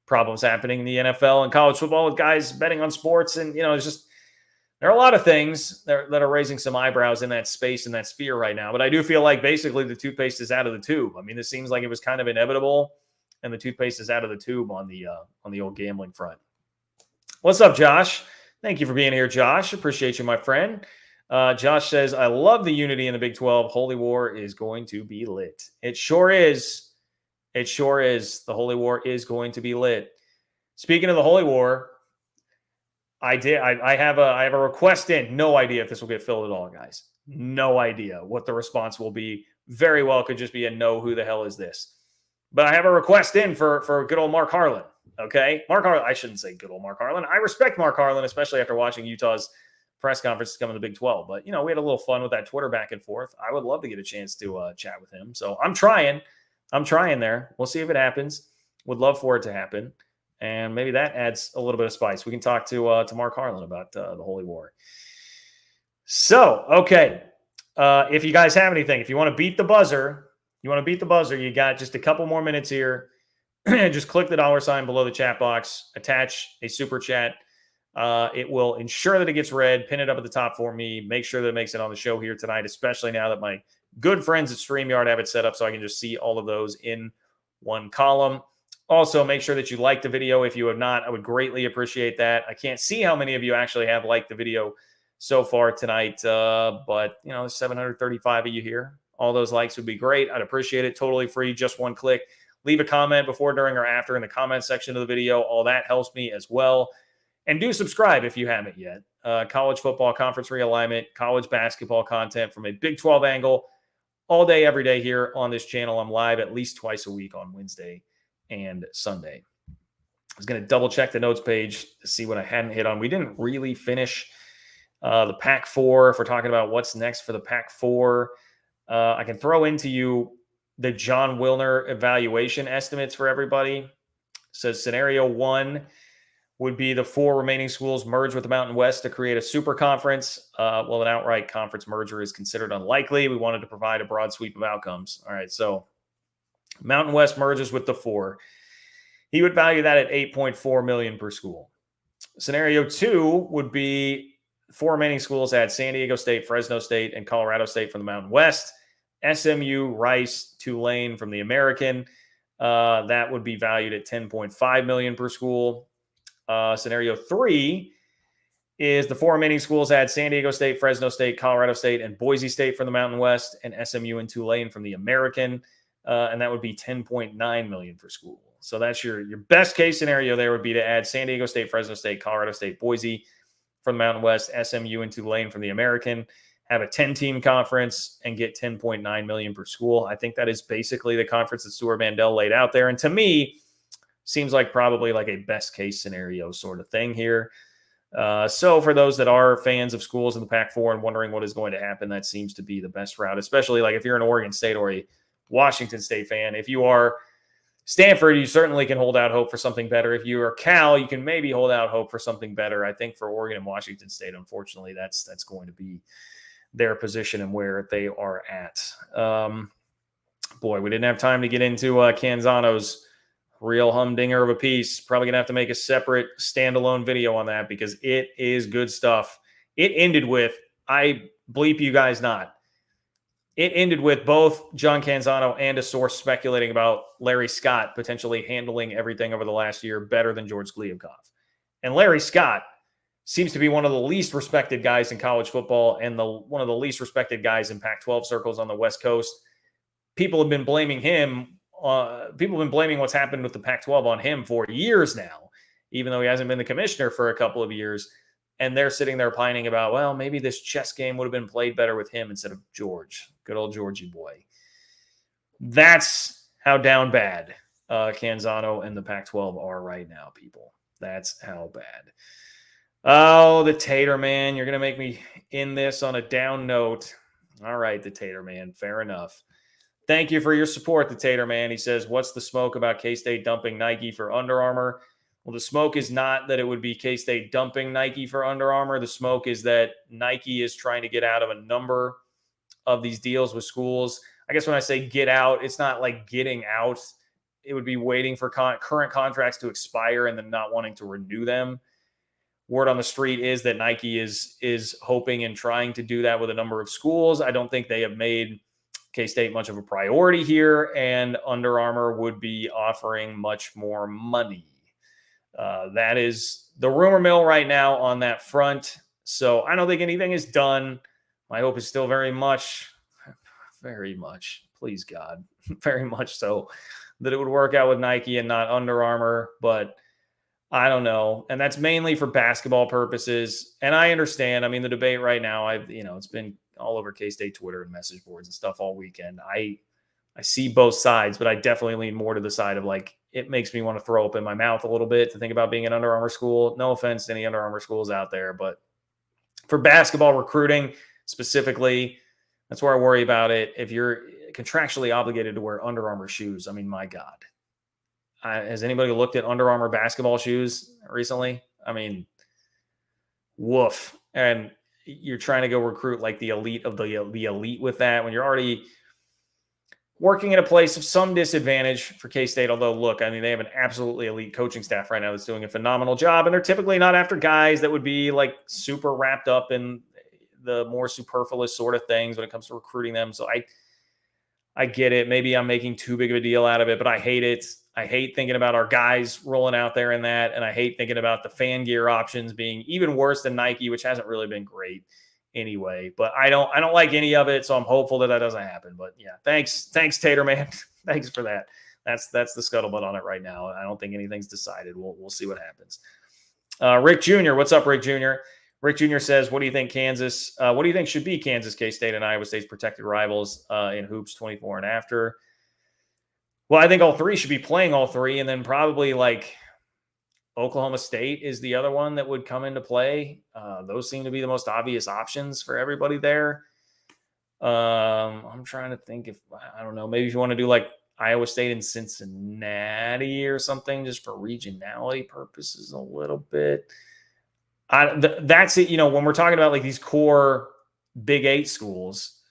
problems happening in the NFL and college football with guys betting on sports. And, it's just, there are a lot of things that are raising some eyebrows in that space, in that sphere right now. But I do feel like basically the toothpaste is out of the tube. I mean, this seems like it was kind of inevitable, and the toothpaste is out of the tube on the old gambling front. What's up, Josh? Thank you for being here, Josh. Appreciate you, my friend. Josh says, I love the unity in the Big 12. Holy War is going to be lit. It sure is. It sure is. The Holy War is going to be lit. Speaking of the Holy War, I have a request in. No idea if this will get filled at all, guys. No idea what the response will be. Very well could just be a no, who the hell is this? But I have a request in for good old Mark Harlan. Okay? Mark Harlan, I shouldn't say good old Mark Harlan. I respect Mark Harlan, especially after watching Utah's press conferences come in the Big 12. But, we had a little fun with that Twitter back and forth. I would love to get a chance to chat with him. So I'm trying there. We'll see if it happens. Would love for it to happen. And maybe that adds a little bit of spice. We can talk to Mark Harlan about the Holy War. So, okay. If you guys have anything, if you want to beat the buzzer, you got just a couple more minutes here. Just click the $ below the chat box, attach a super chat. It will ensure that it gets read, pin it up at the top for me, make sure that it makes it on the show here tonight, especially now that my good friends at StreamYard have it set up so I can just see all of those in one column. Also, make sure that you like the video. If you have not, I would greatly appreciate that. I can't see how many of you actually have liked the video so far tonight, but, there's 735 of you here. All those likes would be great. I'd appreciate it. Totally free, just one click. Leave a comment before, during, or after in the comment section of the video. All that helps me as well. And do subscribe if you haven't yet. College football, conference realignment, college basketball content from a Big 12 angle all day, every day here on this channel. I'm live at least twice a week on Wednesday and Sunday. I was going to double check the notes page to see what I hadn't hit on. We didn't really finish the Pac-4. If we're talking about what's next for the Pac-4, I can throw into you the John Wilner evaluation estimates for everybody. It says scenario 1 would be the 4 remaining schools merge with the Mountain West to create a super conference. Well, an outright conference merger is considered unlikely. We wanted to provide a broad sweep of outcomes. All right, so Mountain West merges with the 4. He would value that at $8.4 million per school. Scenario 2 would be 4 remaining schools add San Diego State, Fresno State, and Colorado State from the Mountain West. SMU, Rice, Tulane from the American. That would be valued at $10.5 million per school. Scenario 3 is the 4 remaining schools add San Diego State, Fresno State, Colorado State, and Boise State from the Mountain West, and SMU and Tulane from the American. And that would be $10.9 million for school. So that's your best case scenario there would be to add San Diego State, Fresno State, Colorado State, Boise from the Mountain West, SMU and Tulane from the American, have a 10-team conference and get $10.9 million per school. I think that is basically the conference that Stuart Mandel laid out there. And to me, seems like probably like a best case scenario sort of thing here. So for those that are fans of schools in the Pac-4 and wondering what is going to happen, that seems to be the best route, especially like if you're an Oregon State or a Washington State fan. If you are Stanford, you certainly can hold out hope for something better. If you are Cal, you can maybe hold out hope for something better. I think for Oregon and Washington State, unfortunately, that's going to be their position and where they are at. Boy, we didn't have time to get into Canzano's real humdinger of a piece. Probably going to have to make a separate standalone video on that because it is good stuff. It ended with, I bleep you guys not, it ended with both John Canzano and a source speculating about Larry Scott potentially handling everything over the last year better than George Gliakov. And Larry Scott seems to be one of the least respected guys in college football and one of the least respected guys in Pac-12 circles on the West Coast. People have been blaming him. People have been blaming what's happened with the Pac-12 on him for years now, even though he hasn't been the commissioner for a couple of years. And they're sitting there pining about, well, maybe this chess game would have been played better with him instead of George. Good old Georgie boy. That's how down bad Canzano and the Pac-12 are right now, people. That's how bad. Oh, the Tater Man. You're going to make me end this on a down note. All right, the Tater Man. Fair enough. Thank you for your support, the Tater Man. He says, what's the smoke about K-State dumping Nike for Under Armour? Well, the smoke is not that it would be K-State dumping Nike for Under Armour. The smoke is that Nike is trying to get out of a number of these deals with schools. I guess when I say get out, it's not like getting out. It would be waiting for current contracts to expire and then not wanting to renew them. Word on the street is that Nike is hoping and trying to do that with a number of schools. I don't think they have made K-State much of a priority here, and Under Armour would be offering much more money. That is the rumor mill right now on that front. So I don't think anything is done. My hope is still very much, please God, very much so, that it would work out with Nike and not Under Armour. But I don't know. And that's mainly for basketball purposes. And I understand. I mean, the debate right now, it's been all over K-State Twitter and message boards and stuff all weekend. I see both sides, but I definitely lean more to the side of like, it makes me want to throw up in my mouth a little bit to think about being an Under Armour school. No offense to any Under Armour schools out there, but for basketball recruiting specifically, that's where I worry about it. If you're contractually obligated to wear Under Armour shoes, I mean, my God. Has anybody looked at Under Armour basketball shoes recently? I mean, woof. And you're trying to go recruit like the elite of the elite with that when you're already working in a place of some disadvantage for K-State. Although, look, I mean, they have an absolutely elite coaching staff right now that's doing a phenomenal job. And they're typically not after guys that would be like super wrapped up in the more superfluous sort of things when it comes to recruiting them. So I get it. Maybe I'm making too big of a deal out of it, but I hate it. I hate thinking about our guys rolling out there in that. And I hate thinking about the fan gear options being even worse than Nike, which hasn't really been great anyway. But I don't like any of it. So I'm hopeful that doesn't happen. But yeah, thanks, Tater Man. Thanks for that. That's the scuttlebutt on it right now. I don't think anything's decided. We'll see what happens. Rick Jr. What's up, Rick Jr.? Rick Jr. says, what do you think what do you think should be Kansas, K-State, and Iowa State's protected rivals in hoops 24 and after? Well, I think all three should be playing all three, and then probably like Oklahoma State is the other one that would come into play. Those seem to be the most obvious options for everybody there. I'm trying to think I don't know, maybe if you want to do like Iowa State and Cincinnati or something just for regionality purposes a little bit. That's it. When we're talking about like these core Big 8 schools,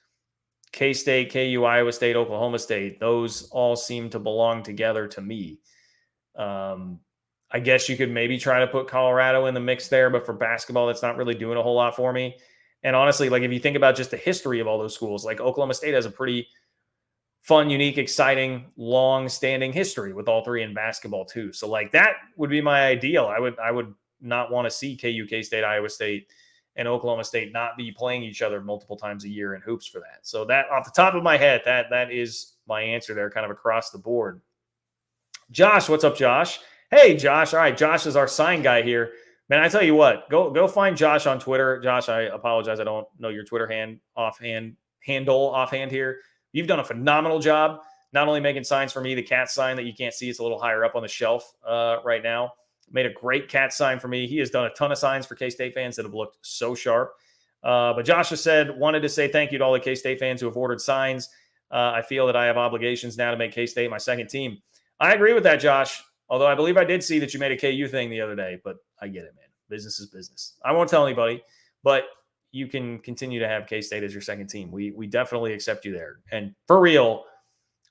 K-State, KU, Iowa State, Oklahoma State, those all seem to belong together to me. I guess you could maybe try to put Colorado in the mix there, but for basketball, that's not really doing a whole lot for me. And honestly, like if you think about just the history of all those schools, like Oklahoma State has a pretty fun, unique, exciting, long-standing history with all three in basketball too. So like that would be my ideal. I would not want to see KU, K-State, Iowa State, and Oklahoma State not be playing each other multiple times a year in hoops for that. So that, off the top of my head, that is my answer there, kind of across the board. Josh, what's up, Josh? Hey, Josh. All right, Josh is our sign guy here. Man, I tell you what, go find Josh on Twitter. Josh, I apologize, I don't know your Twitter handle offhand here. You've done a phenomenal job, not only making signs for me, the cat sign that you can't see, it's a little higher up on the shelf right now. Made a great cat sign for me. He has done a ton of signs for K-State fans that have looked so sharp. But Josh has said, wanted to say thank you to all the K-State fans who have ordered signs. I feel that I have obligations now to make K-State my second team. I agree with that, Josh. Although I believe I did see that you made a KU thing the other day, but I get it, man. Business is business. I won't tell anybody, but you can continue to have K-State as your second team. We definitely accept you there. And for real,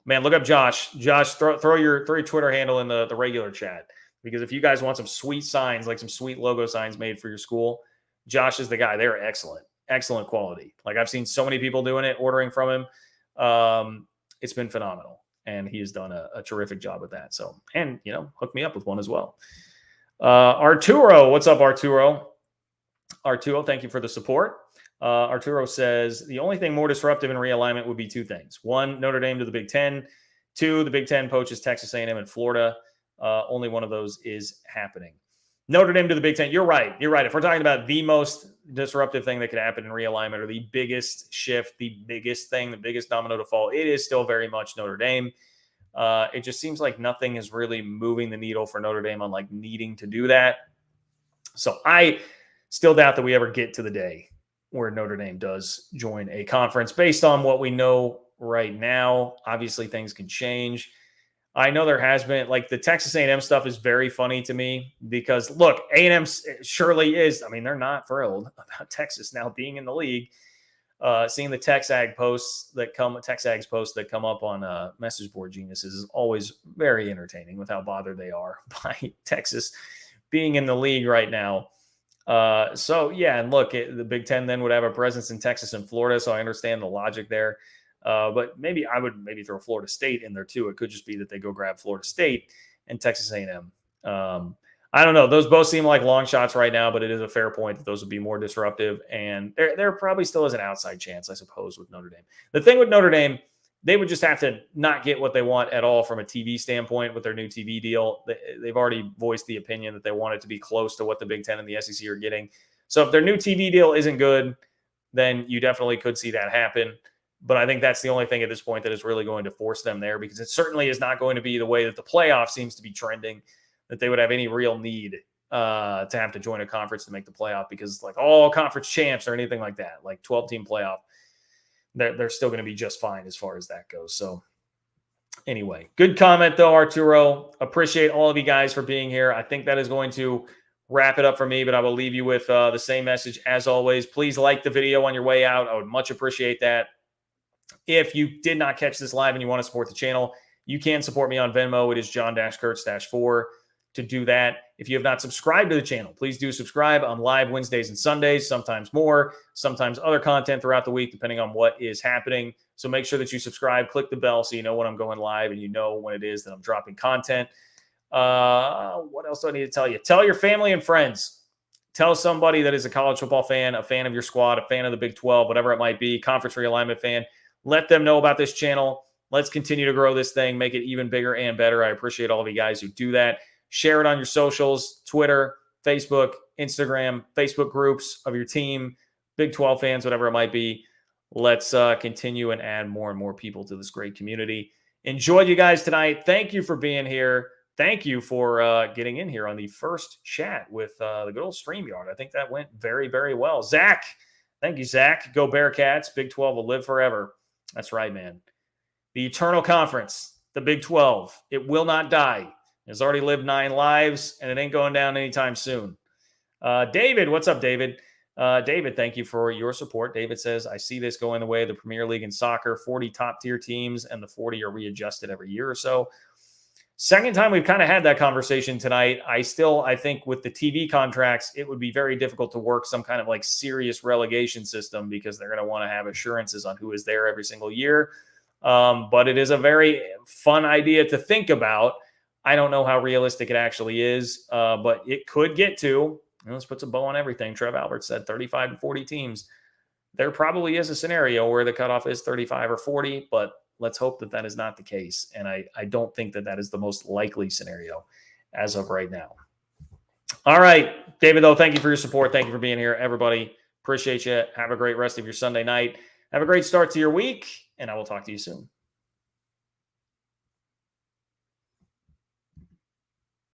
man, look up Josh. Josh, throw your Twitter handle in the regular chat. Because if you guys want some sweet signs, like some sweet logo signs made for your school, Josh is the guy. They're excellent, excellent quality. Like I've seen so many people doing it, ordering from him. It's been phenomenal. And he has done a terrific job with that. So, and, hook me up with one as well. Arturo, what's up, Arturo? Arturo, thank you for the support. Arturo says, the only thing more disruptive in realignment would be two things. One, Notre Dame to the Big Ten. Two, the Big Ten poaches Texas A&M and Florida. Only one of those is happening. Notre Dame to the Big Ten. You're right. You're right. If we're talking about the most disruptive thing that could happen in realignment, or the biggest shift, the biggest thing, the biggest domino to fall, it is still very much Notre Dame. It just seems like nothing is really moving the needle for Notre Dame on like needing to do that. So I still doubt that we ever get to the day where Notre Dame does join a conference based on what we know right now. Obviously things can change. I know there has been, like, the Texas A&M stuff is very funny to me because, look, A&M surely is. I mean, they're not thrilled about Texas now being in the league. Seeing the TexAgs posts that come up on message board geniuses is always very entertaining with how bothered they are by Texas being in the league right now. So, yeah, and look, the Big Ten then would have a presence in Texas and Florida, so I understand the logic there. But maybe I would throw Florida State in there too. It could just be that they go grab Florida State and Texas A&M. I don't know. Those both seem like long shots right now, but it is a fair point that those would be more disruptive. And there probably still is an outside chance, I suppose, with Notre Dame. The thing with Notre Dame, they would just have to not get what they want at all from a TV standpoint with their new TV deal. They've already voiced the opinion that they want it to be close to what the Big Ten and the SEC are getting. So if their new TV deal isn't good, then you definitely could see that happen. But I think that's the only thing at this point that is really going to force them there, because it certainly is not going to be the way that the playoff seems to be trending, that they would have any real need to have to join a conference to make the playoff, because like all conference champs or anything like that, like 12-team playoff, they're still going to be just fine as far as that goes. So anyway, good comment though, Arturo. Appreciate all of you guys for being here. I think that is going to wrap it up for me, but I will leave you with the same message as always. Please like the video on your way out. I would much appreciate that. If you did not catch this live and you want to support the channel, you can support me on Venmo. It is John-Kurtz-4 to do that. If you have not subscribed to the channel, please do subscribe. I'm live Wednesdays and Sundays, sometimes more, sometimes other content throughout the week, depending on what is happening. So make sure that you subscribe, click the bell so you know when I'm going live and you know when it is that I'm dropping content. What else do I need to tell you? Tell your family and friends. Tell somebody that is a college football fan, a fan of your squad, a fan of the Big 12, whatever it might be, conference realignment fan. Let them know about this channel. Let's continue to grow this thing, make it even bigger and better. I appreciate all of you guys who do that. Share it on your socials, Twitter, Facebook, Instagram, Facebook groups of your team, Big 12 fans, whatever it might be. Let's continue and add more and more people to this great community. Enjoyed you guys tonight. Thank you for being here. Thank you for getting in here on the first chat with the good old StreamYard. I think that went very, very well. Zach, thank you, Zach. Go Bearcats. Big 12 will live forever. That's right, man. The eternal conference, the Big 12, it will not die. It's already lived 9 lives, and it ain't going down anytime soon. David, what's up, David? David, thank you for your support. David says, I see this going the way of the Premier League in soccer, 40 top-tier teams, and the 40 are readjusted every year or so. Second time we've kind of had that conversation tonight. I think with the TV contracts, it would be very difficult to work some kind of like serious relegation system, because they're going to want to have assurances on who is there every single year. But it is a very fun idea to think about. I don't know how realistic it actually is, but it could get to, let's put some bow on everything. Trev Alberts said 35 to 40 teams. There probably is a scenario where the cutoff is 35 or 40, but let's hope that that is not the case. And I don't think that that is the most likely scenario as of right now. All right, David, though, thank you for your support. Thank you for being here. Everybody, appreciate you. Have a great rest of your Sunday night. Have a great start to your week, and I will talk to you soon.